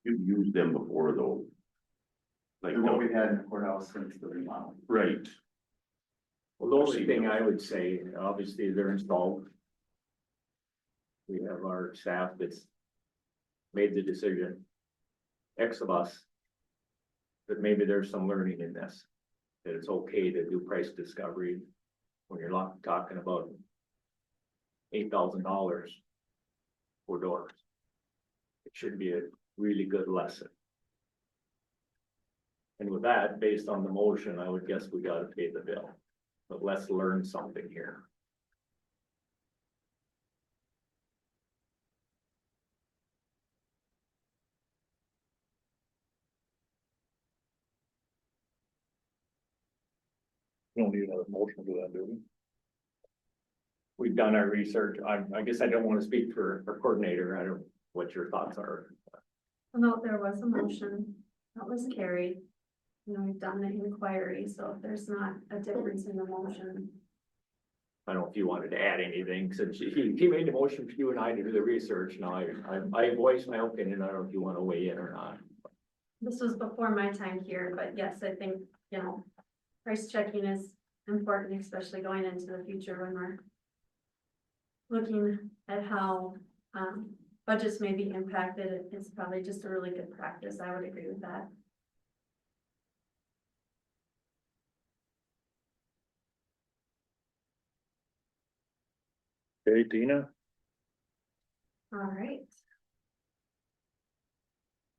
You've used them before though. Like, What we had in the courthouse since the remodel. right, Well, the only thing I would say, obviously, they're installed. We have our staff that's made the decision, X of us, that maybe there's some learning in this, that it's okay to do price discovery when you're talking about $8,000 for doors. It should be a really good lesson. And with that, based on the motion, I would guess we gotta pay the bill, but let's learn something here. You don't need another motion for that, do we? We've done our research. I guess I don't want to speak for our coordinator. I don't, what your thoughts are. No, there was a motion that was carried. You know, we've done the inquiry, so if there's not a difference in the motion. I don't know if you wanted to add anything, since he made the motion for you and I to do the research. Now, I voiced my opinion. I don't know if you want to weigh in or not. This was before my time here, but yes, I think, you know, price checking is important, especially going into the future when we're looking at how, budgets may be impacted. It's probably just a really good practice. I would agree with that. Okay, Tina? All right.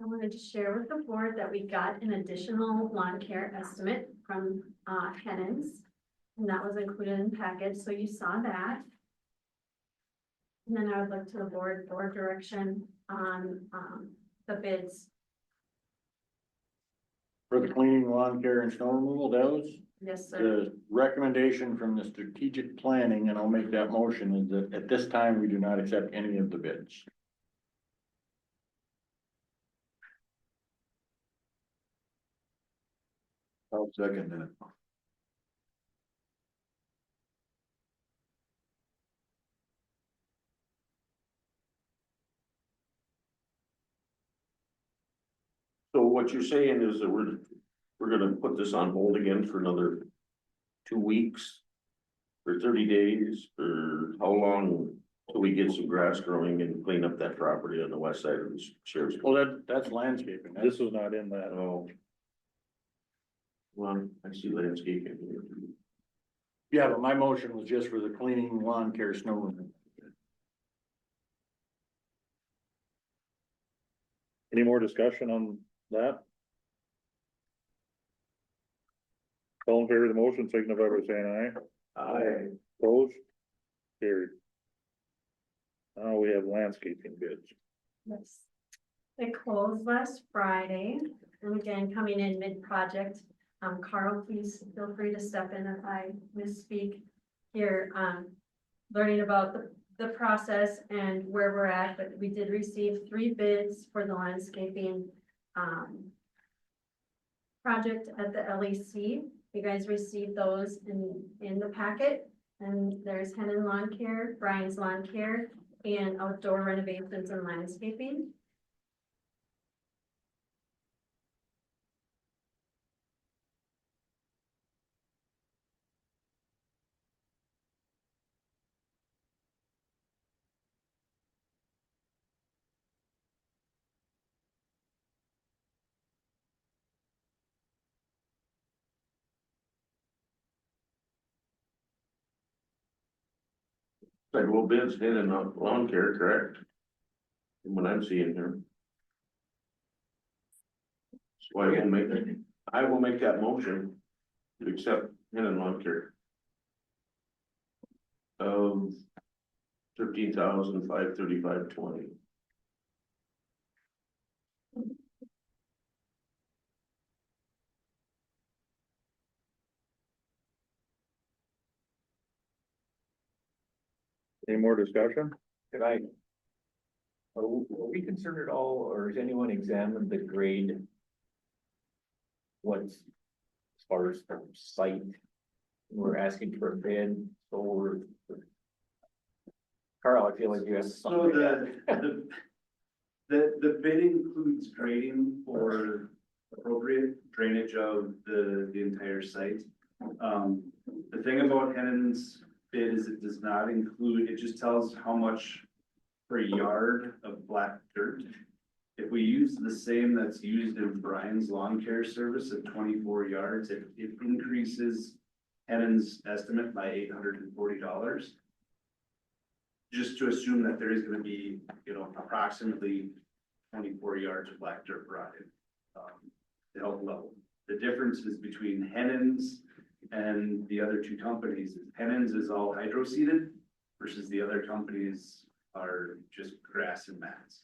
I wanted to share with the board that we got an additional lawn care estimate from Hennon's. And that was included in the package, so you saw that. And then I would look to the board direction on the bids. For the cleaning, lawn care and snow removal, those, Yes, sir. the recommendation from the strategic planning, and I'll make that motion, is that at this time, we do not accept any of the bids. I'll second that. so what you're saying is that we're gonna put this on hold again for another 2 weeks? Or 30 days, or how long till we get some grass growing and clean up that property on the west side of the sheriff's? Well, that's landscaping. This was not in that. Oh. Well, I see landscaping. Yeah, but my motion was just for the cleaning, lawn care, snow removal. Any more discussion on that? All in favor of the motion, signify by saying aye. Aye. Opposed? Carried. we have landscaping bids. Yes. It closed last Friday, and again, coming in mid-project. Carl, please feel free to step in if I misspeak here, learning about the process and where we're at, but we did receive 3 bids for the landscaping, project at the LEC. You guys received those in the packet, and there's Hennen Lawn Care, Brian's Lawn Care, and Outdoor Renovations and Landscaping. Like low bids in and out lawn care, correct? From what I'm seeing here. So I will make that motion to accept in and lawn care. Of $13,535.20. Any more discussion? Are we concerned at all, or has anyone examined the grade? What's, as far as the site, we're asking for a bid, so we're. Carl, I feel like you have So something. the bid includes grading for appropriate drainage of the entire site. The thing about Hennen's bid is it does not include, it just tells how much per yard of black dirt. If we use the same that's used in Brian's lawn care service at 24 yards, it increases Hennen's estimate by $840. Just to assume that there is gonna be, approximately 24 yards of black dirt brought in, to help level. The differences between Hennen's and the other 2 companies, Hennen's is all hydro seeded versus the other companies are just grass and mats.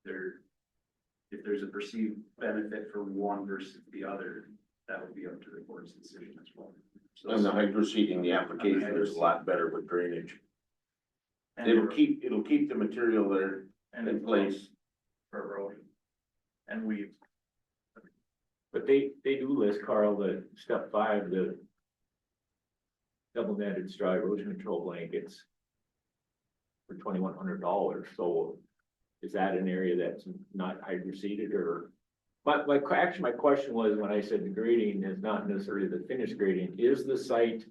If there's a perceived benefit for one versus the other, that would be up to the board's decision as well. So And the hydro seeding, the application is a lot better with drainage. It'll keep the material there in place. for erosion. And we've, But they do list, Carl, the step 5, the double netted straw erosion control blankets for $2,100. So is that an area that's not hydro seeded, or? My question was, when I said the grading is not necessarily the finished grading, is the site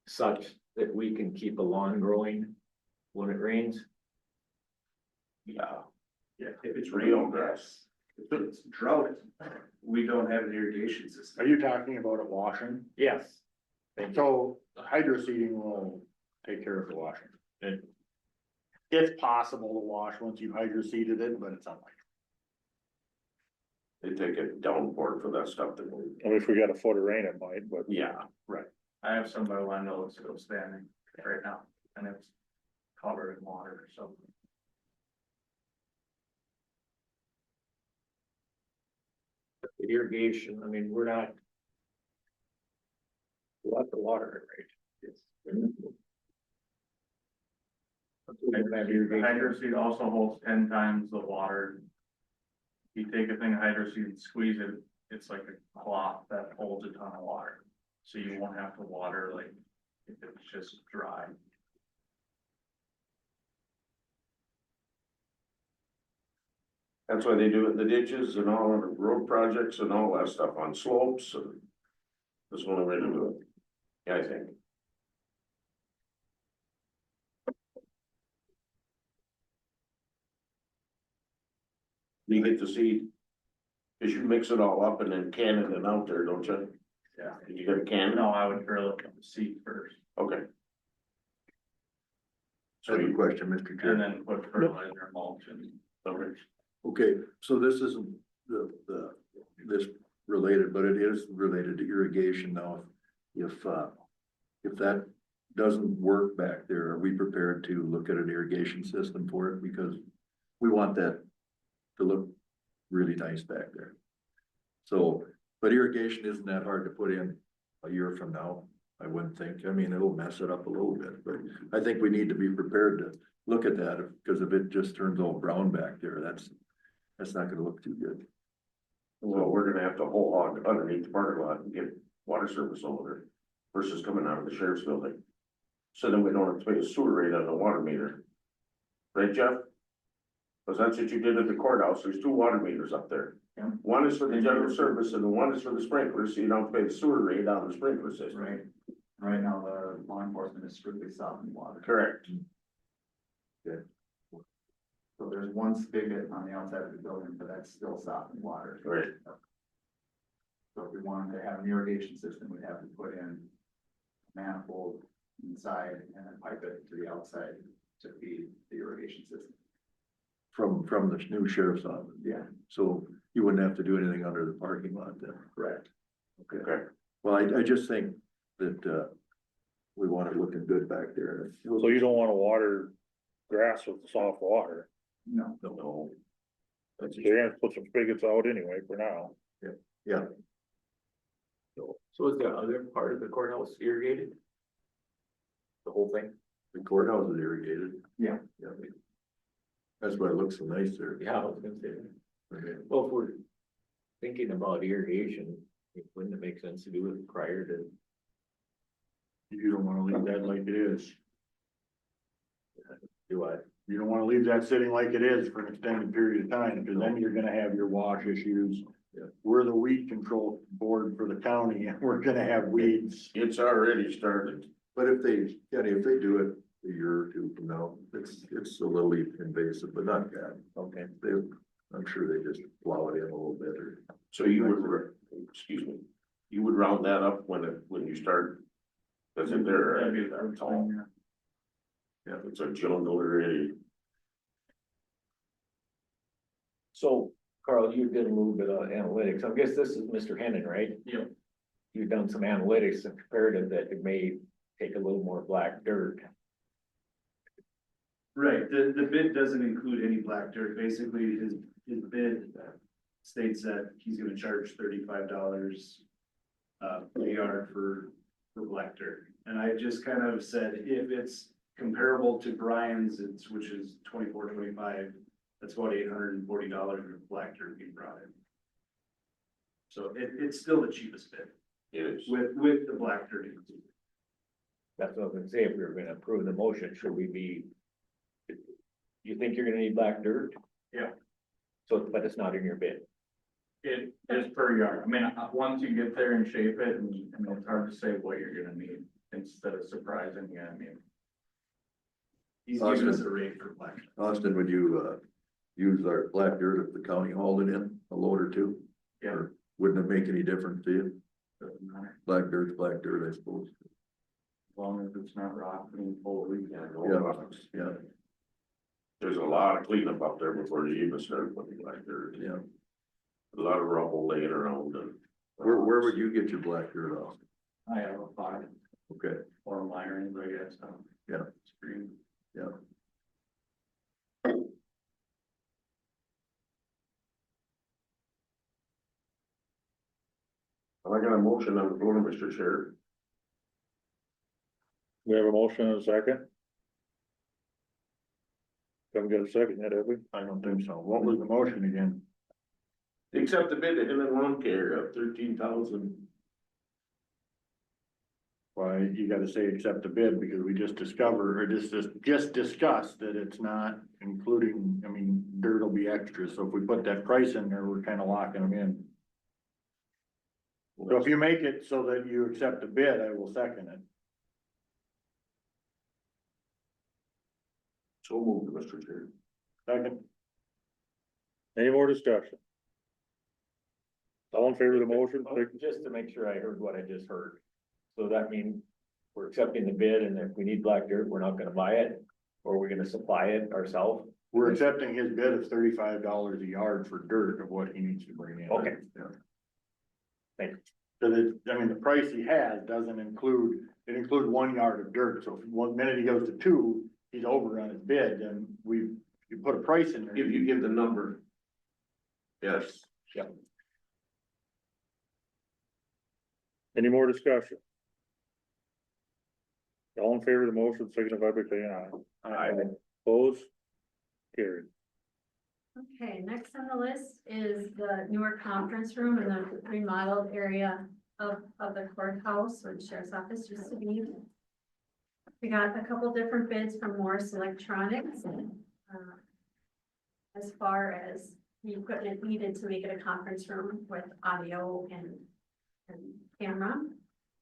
such that we can keep a lawn growing when it rains? Yeah. if it's real grass, if it's drought, we don't have an irrigation system. Are you talking about it washing? Yes. So the hydro seeding will take care of the washing. It's possible to wash once you've hydro seeded it, but it's unlikely. They take a downpour for that stuff that I mean, if we got a foot of rain, it might, but. yeah. I have some by window that's still standing right now, and it's covered in water, so. Irrigation, I mean, we're not. We want the water rate. The hydro seed also holds 10 times the water. You take a thing of hydro seed and squeeze it, it's like a cloth that holds a ton of water. So you won't have to water like if it's just dry. That's why they do it in the ditches and all of the road projects and all that stuff on slopes, and that's the only way to do it. Yeah, I think. You get the seed, cause you mix it all up and then can it out there, don't you? Yeah. You got a can? No, I would drill it from the seed first Okay. So your question, Mr. and Chair. then put fertilizer and mulch and. Okay, so this isn't this related, but it is related to irrigation now. If that doesn't work back there, are we prepared to look at an irrigation system for it? Because we want that to look really nice back there. So, but irrigation isn't that hard to put in a year from now, I wouldn't think. I mean, it'll mess it up a little bit, but I think we need to be prepared to look at that, because if it just turns all brown back there, that's not gonna look too good. Well, we're gonna have to whole hog underneath the parking lot and get water service over there versus coming out of the sheriff's building. So then we don't have to pay a sewer rate on the water meter. Right, Jeff? Cause that's what you did at the courthouse. There's 2 water meters up there. Yeah. One is for the general service and the one is for the sprinklers, so you don't pay the sewer rate on the sprinkler system. Right. Right now, the law enforcement is strictly softened water. Correct. So there's one spigot on the outside of the building, but that's still softened water. Right. So if we wanted to have an irrigation system, we'd have to put in a manifold inside and then pipe it to the outside to feed the irrigation system. From the new sheriff's office. Yeah. So you wouldn't have to do anything under the parking lot then. Correct. Okay. Well, I just think that, we want it looking good back there. So you don't wanna water grass with soft water. No. No. That's, So you're gonna put some spigots out anyway for now. yeah, So is the other part of the courthouse irrigated? The whole thing? the courthouse is irrigated. Yeah. Yeah. That's why it looks so nice there. Yeah, I was gonna say. Okay. Well, if we're thinking about irrigation, wouldn't it make sense to do it prior to? You don't wanna leave that like it is. Do I? You don't wanna leave that sitting like it is for an extended period of time, because then you're gonna have your wash issues. Yeah. We're the weed control board for the county, and we're gonna have weeds. It's already started. But if they do it a year or 2 from now, it's a little invasive, but not bad. Okay. I'm sure they just plow it in a little bit or. So you would, excuse me, you would round that up when you start. Cause if they're, That'd be our time, yeah. yeah, if it's a jungle or a. So, Carl, you did a little bit of analytics. I guess this is Mr. Hennon, right? Yeah. You've done some analytics and comparative that it may take a little more black dirt. Right, the bid doesn't include any black dirt. Basically, his bid states that he's gonna charge $35 per yard for black dirt. And I just kind of said, if it's comparable to Brian's, which is 24-25, that's about $840 of black dirt being brought in. So it's still the cheapest bid It is. with the black dirt included. That's what I was gonna say. If we were gonna approve the motion, should we be? You think you're gonna need black dirt? Yeah. So, but it's not in your bid. It is per yard. I mean, once you get there and shape it, and I mean, it's hard to say what you're gonna need instead of surprising you, I mean. He's giving us a rate for black. Austin, would you, use our black dirt if the county hauled it in, a load or 2? Yeah. Or wouldn't it make any difference to you? Doesn't matter. Black dirt's black dirt, I suppose. As long as it's not rocking fully. Yeah, There's a lot of cleanup up there before you even start putting black dirt. yeah. A lot of rubble laying around and. Where would you get your black dirt off? I have a 5 Okay, or a iron, I guess, yeah, screen. yeah. I got a motion on the floor, Mr. Chair. We have a motion and a second. Haven't got a second yet, have we? I don't think so. What was the motion again? Accept the bid to Hill and Lawn Care of 13,000. Why, you gotta say accept the bid, because we just discovered, or just discussed that it's not including, I mean, dirt will be extra, so if we put that price in there, we're kinda locking them in. So if you make it so that you accept the bid, I will second it. So moved, Mr. Chair. Second, Any more discussion? All in favor of the motion? Just to make sure I heard what I just heard. So that means we're accepting the bid, and if we need black dirt, we're not gonna buy it, or we're gonna supply it ourselves? we're accepting his bid of $35 a yard for dirt of what he needs to bring in. Okay. Yeah. Thank you. Cause it, I mean, the price he has doesn't include, it includes 1 yard of dirt, so if 1 minute he goes to 2, he's over on his bid, then you put a price in there. If you give the number. Yes. Any more discussion? All in favor of the motion, signify by saying aye. Aye. Opposed? Carried. Okay, next on the list is the newer conference room in the remodeled area of the courthouse where the sheriff's office used to be. We got a couple different bids from Morris Electronics. As far as the equipment needed to make it a conference room with audio and camera.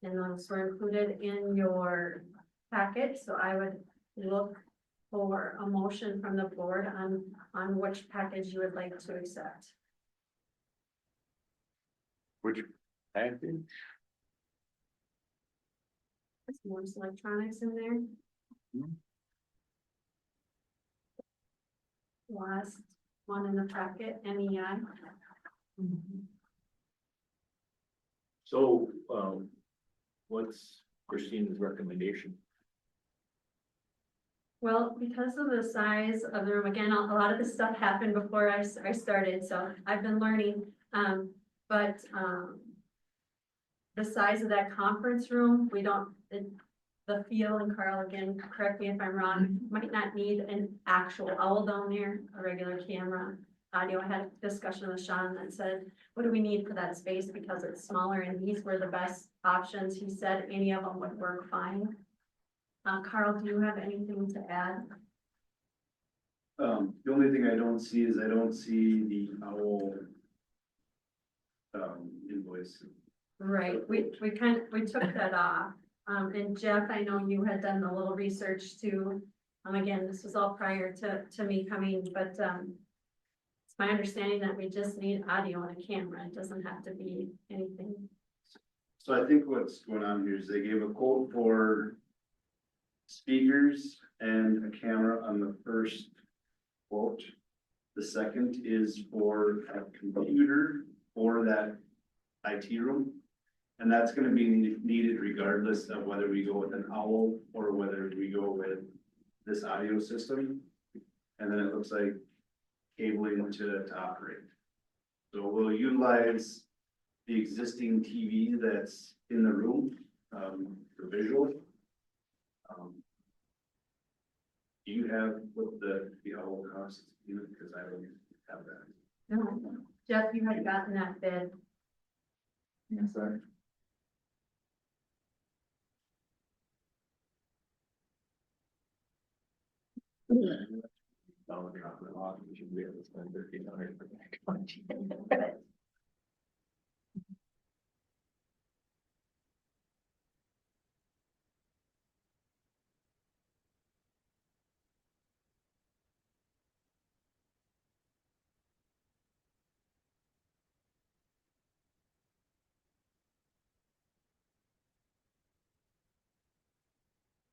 And those were included in your packet, so I would look for a motion from the board on which package you would like to accept. Which package? There's Morris Electronics in there. Last one in the packet, MEI. So, what's Christine's recommendation? Well, because of the size of the room, again, a lot of this stuff happened before I started, so I've been learning. But the size of that conference room, we don't, the feel, and Carl, again, correct me if I'm wrong, might not need an actual owl down there, a regular camera, audio. I had a discussion with Sean that said, what do we need for that space because it's smaller, and these were the best options. He said any of them would work fine. Carl, do you have anything to add? The only thing I don't see is I don't see the owl invoice. Right, we took that off. And Jeff, I know you had done a little research too. Again, this was all prior to me coming, but it's my understanding that we just need audio and a camera. It doesn't have to be anything. So I think what's going on here is they gave a quote for speakers and a camera on the first quote. The second is for a computer for that IT room. And that's gonna be needed regardless of whether we go with an owl or whether we go with this audio system. And then it looks like cabling to operate. So we'll utilize the existing TV that's in the room, for visual. Do you have what the owl costs, because I don't have that. No, Jeff, you had gotten that bid. Yes, sir. We should be able to spend $1,300 for that.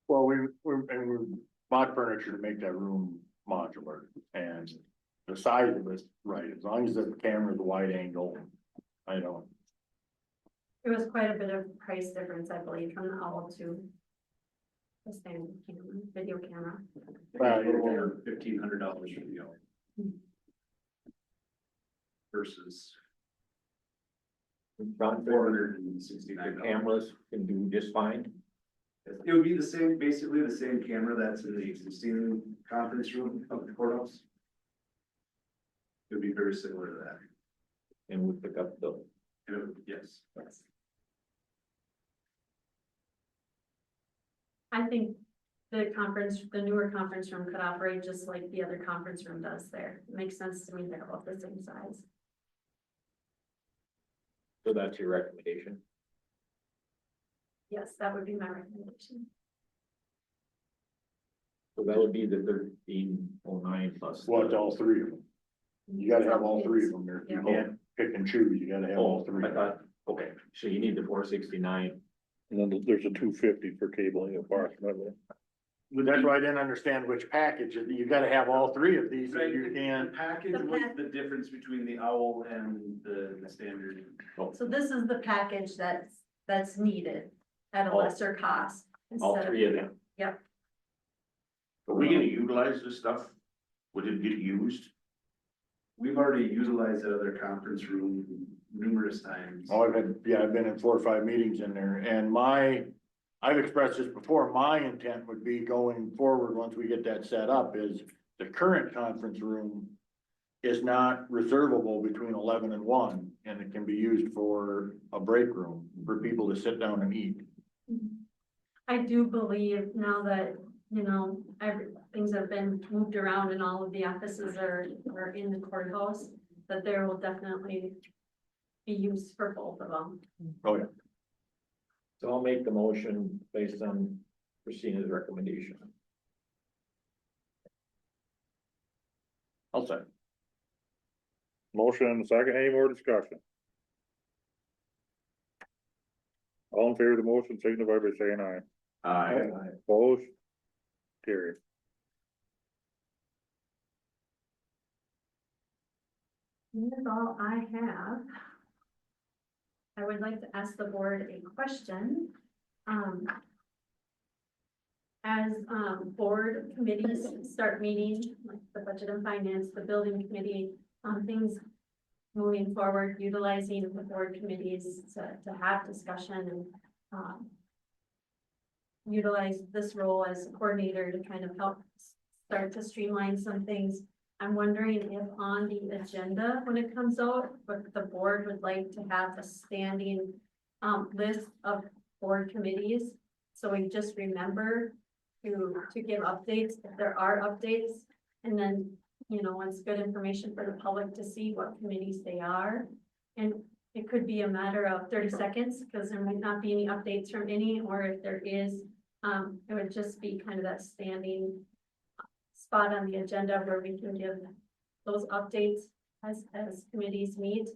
Well, we bought furniture to make that room modular, and the size of it's right, as long as the camera's wide angle, I don't. It was quite a bit of price difference, I believe, from the owl to the standard camera, video camera. Well, you're Over $1,500 for the owl. Versus Ron, $469. the cameras can do just fine. It would be the same, basically the same camera that's in the existing conference room of the courthouse. It would be very similar to that. And we pick up the, And it would, yes. Yes. I think the newer conference room could operate just like the other conference room does there. It makes sense to me, they're about the same size. so that's your recommendation. Yes, that would be my recommendation. So that would be the 1309 plus. What, all three of them? You gotta have all three of them there, you can't pick and choose, you gotta have all three. I thought, okay, so you need the 469. And then there's a $250 for cabling approximately. that's why I didn't understand which package, you gotta have all three of these, if you The can. package was the difference between the owl and the standard. So this is the package that's needed at a All- lesser cost. All instead three of them. Yep, Are we gonna utilize this stuff? Would it get used? We've already utilized that other conference room numerous times. Oh, I've been in 4 or 5 meetings in there, and I've expressed this before, my intent would be going forward, once we get that set up, is the current conference room is not reservable between 11 and 1, and it can be used for a break room for people to sit down and eat. I do believe now that, things have been moved around and all of the offices are in the courthouse, that there will definitely be used for both of them. Oh, yeah. So I'll make the motion based on Christina's recommendation. I'll say. Motion and a second, any more discussion? All in favor of the motion, signify by saying aye. Opposed? Carried. That's all I have. I would like to ask the board a question. As board committees start meeting, like the budget and finance, the building committee, things moving forward, utilizing the board committees to have discussion and utilize this role as coordinator to kind of help start to streamline some things. I'm wondering if on the agenda, when it comes out, but the board would like to have a standing list of board committees. So we just remember to give updates if there are updates. And then, it's good information for the public to see what committees they are. And it could be a matter of 30 seconds because there might not be any updates from any, or if there is, it would just be kind of that standing spot on the agenda where we can give those updates as committees meet.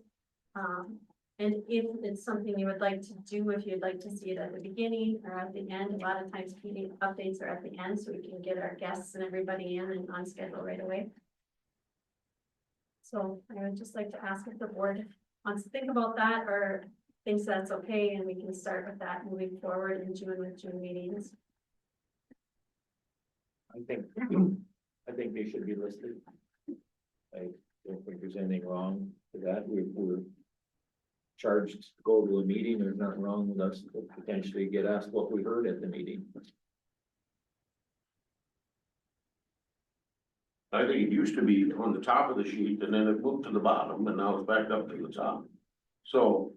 And if it's something you would like to do, if you'd like to see it at the beginning or at the end, a lot of times meeting updates are at the end so we can get our guests and everybody in and on schedule right away. So I would just like to ask if the board wants to think about that or thinks that's okay, and we can start with that moving forward in June with June meetings. I think they should be listed. I don't think there's anything wrong with that. We're charged to go to a meeting. There's nothing wrong with us to potentially get asked what we heard at the meeting. I think it used to be on the top of the sheet and then it moved to the bottom and now it's back up to the top. So.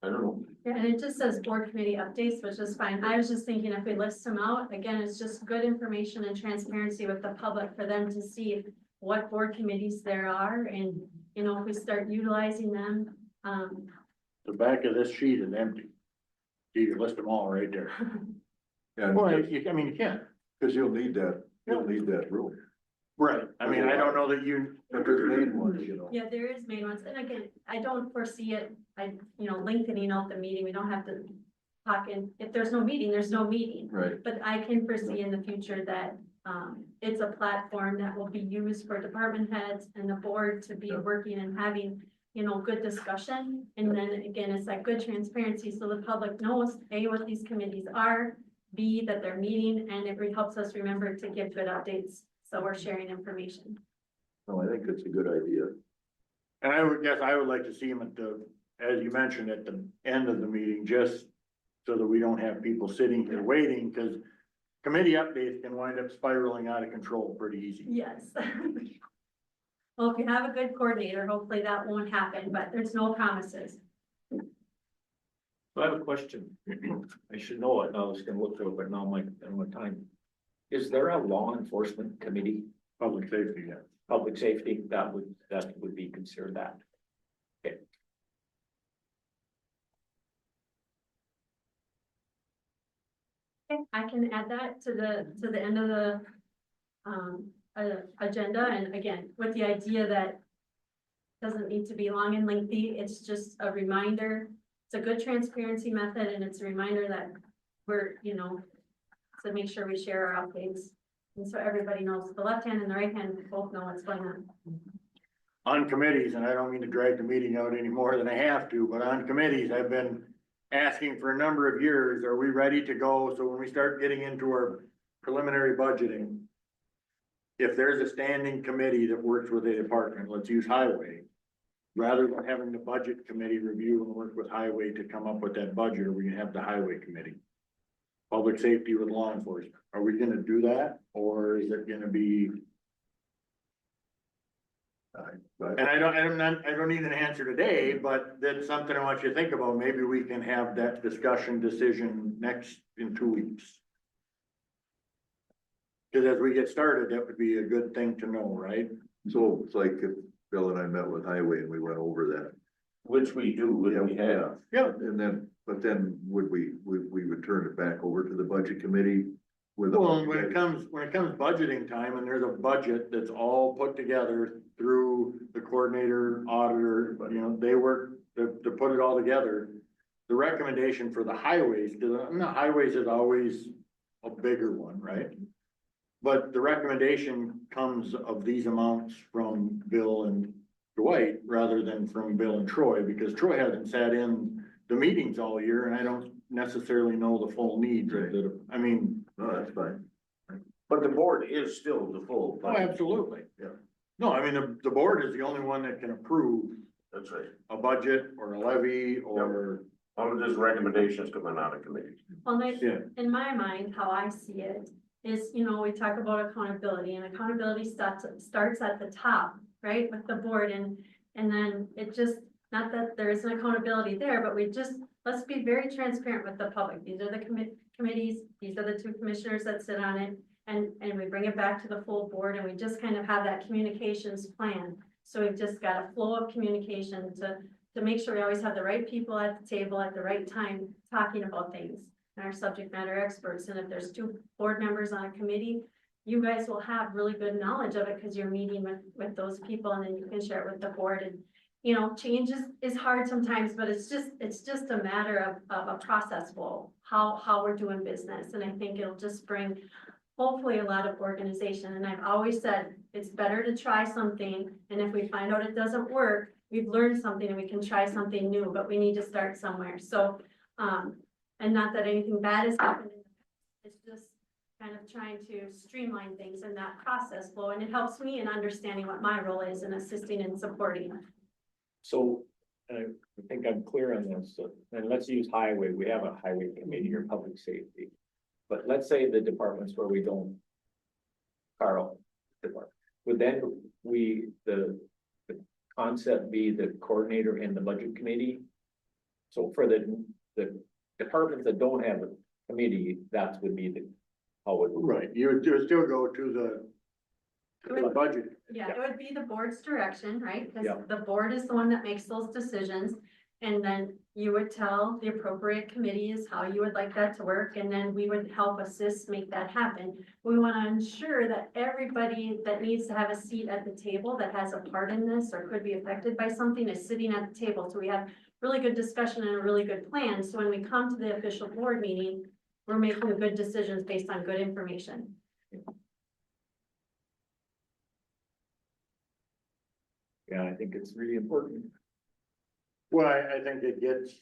I don't know. Yeah, and it just says board committee updates, which is fine. I was just thinking if we list them out, again, it's just good information and transparency with the public for them to see what board committees there are and, if we start utilizing them. The back of this sheet is empty. You can list them all right there. And Well, you can. cause you'll need that room. Right. I mean, I don't know that But there's main ones, Yeah, there is main ones. And again, I don't foresee it, lengthening out the meeting. We don't have to talk in. If there's no meeting, there's no meeting. Right. But I can foresee in the future that it's a platform that will be used for department heads and the board to be working and having, good discussion. And then again, it's that good transparency so the public knows, A, what these committees are, B, that they're meeting, and it helps us remember to give good updates. So we're sharing information. No, I think it's a good idea. And I would like to see them as you mentioned, at the end of the meeting, just so that we don't have people sitting here waiting, because committee updates can wind up spiraling out of control pretty easy. Yes. Well, if you have a good coordinator, hopefully that won't happen, but there's no promises. So I have a question. I should know it. I was gonna look for it, but now I don't have time. Is there a law enforcement committee? Public safety, yeah. Public safety, that would be considered that. Okay. Okay, I can add that to the end of the agenda, and again, with the idea that doesn't need to be long and lengthy, it's just a reminder. It's a good transparency method, and it's a reminder that we're, to make sure we share our updates. And so everybody knows, the left hand and the right hand both know what's going on. On committees, and I don't mean to drag the meeting out any more than I have to, but on committees, I've been asking for a number of years, are we ready to go? So when we start getting into our preliminary budgeting, if there's a standing committee that works with a department, let's use highway. Rather than having the budget committee review and work with highway to come up with that budget, we can have the highway committee. Public safety with law enforcement. Are we gonna do that, or is it gonna be? And I don't need an answer today, but that's something I want you to think about. Maybe we can have that discussion decision in 2 weeks. Cause as we get started, that would be a good thing to know, right? So it's like if Bill and I met with highway and we went over that. Which we do, and we have. Yeah. And then, but then would we would turn it back over to the budget committee with. Well, when it comes budgeting time and there's a budget that's all put together through the coordinator, auditor, you know, they work to put it all together. The recommendation for the highways, because the highways is always a bigger one, right? But the recommendation comes of these amounts from Bill and Dwight rather than from Bill and Troy, because Troy hasn't sat in the meetings all year and I don't necessarily know the full needs of the, I mean. No, that's fine. But the board is still the full. Oh, absolutely. Yeah. No, I mean, the board is the only one that can approve That's right. a budget or a levy or. All of this recommendations coming out of committee. Well, Yeah. in my mind, how I see it is, you know, we talk about accountability and accountability starts at the top, right? With the board and then it just, not that there isn't accountability there, but let's be very transparent with the public. These are the committees, these are the two commissioners that sit on it. And we bring it back to the full board and we just kind of have that communications plan. So we've just got a flow of communication to make sure we always have the right people at the table at the right time talking about things. And our subject matter experts. And if there's 2 board members on a committee, you guys will have really good knowledge of it because you're meeting with those people and then you can share it with the board. And, you know, change is hard sometimes, but it's just a matter of a process flow, how we're doing business. And I think it'll just bring hopefully a lot of organization. And I've always said, it's better to try something. And if we find out it doesn't work, we've learned something and we can try something new, but we need to start somewhere. So, and not that anything bad has happened. It's just kind of trying to streamline things in that process flow. And it helps me in understanding what my role is in assisting and supporting. So, I think I'm clear on this, so, and let's use highway, we have a highway committee or public safety. But let's say the departments where we don't. Carl, department, would then the concept be the coordinator and the budget committee? So for the departments that don't have a committee, that would be how it would. Right, you would still go to the budget. Yeah, it would be the board's direction, right? Yeah. Because the board is the one that makes those decisions. And then you would tell the appropriate committees how you would like that to work, and then we would help assist make that happen. We want to ensure that everybody that needs to have a seat at the table that has a part in this or could be affected by something is sitting at the table. So we have really good discussion and a really good plan. So when we come to the official board meeting, we're making good decisions based on good information. Yeah, I think it's really important. Well, I think it gets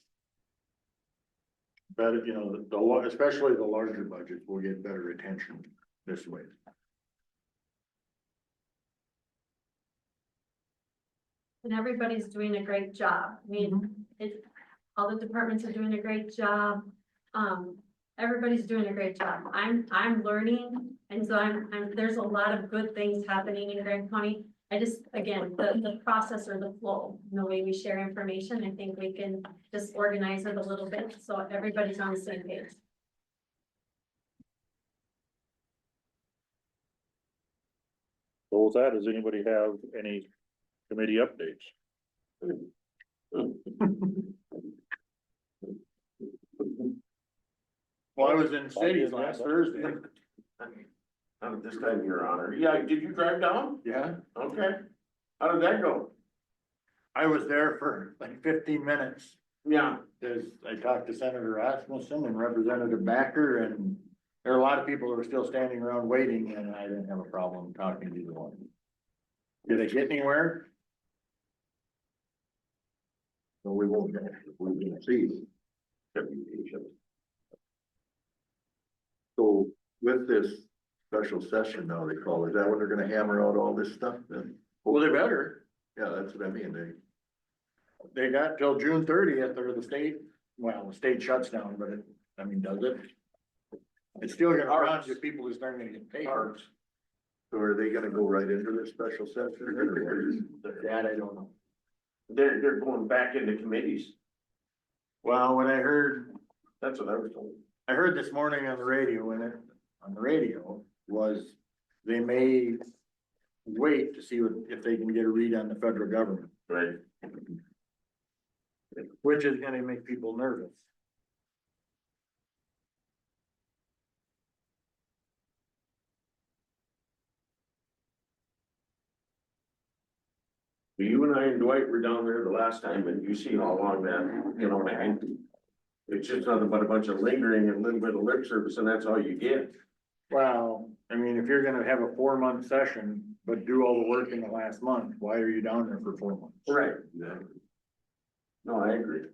better, you know, especially the larger budgets will get better attention this way. And everybody's doing a great job. I mean, all the departments are doing a great job. Everybody's doing a great job. I'm learning, and so there's a lot of good things happening in Grant County. I just, again, the process or the flow, the way we share information, I think we can just organize it a little bit so everybody's on the same page. So with that, does anybody have any committee updates? Well, I was in cities last Thursday. Not at this time, Your Honor. Yeah, did you drive down? Yeah, Okay. How did that go? I was there for like 15 minutes. Yeah. I talked to Senator Rasmussen and Representative Backer and There are a lot of people that were still standing around waiting, and I didn't have a problem talking to either one. Did they get anywhere? No, we won't know, we're gonna see. So with this special session now they call, is that when they're gonna hammer out all this stuff then? Well, they better. Yeah, that's what I mean, They got till June 30th or the state, well, the state shuts down, but it, I mean, does it? It's still gonna run if people just aren't gonna get paid. so are they gonna go right into this special session? That I don't know. They're going back into committees. Well, what I heard, That's what I was told. I heard this morning on the radio, was they may wait to see if they can get a read on the federal government, Right. which is gonna make people nervous. You and I and Dwight were down there the last time and you seen all along that, you know, man. It's just nothing but a bunch of lingering and a little bit of lip service and that's all you get. Well, I mean, if you're gonna have a 4-month session, but do all the work in the last month, why are you down there for 4 months? Right. No, I agree.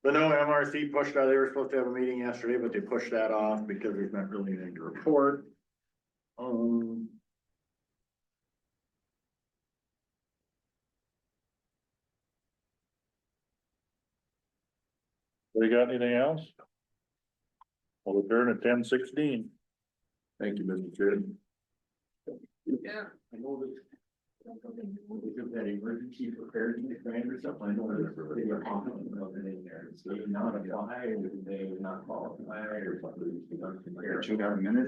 But no, MRC pushed out, they were supposed to have a meeting yesterday, but they pushed that off because there's not really anything to report. They got anything else? We'll adjourn at 10:16. Thank you, Mr. Chairman. Yeah, I know that. If that emergency preparedness grant or something, I know that they were talking about it in there, so not apply, or they not qualify or something. You got a minute?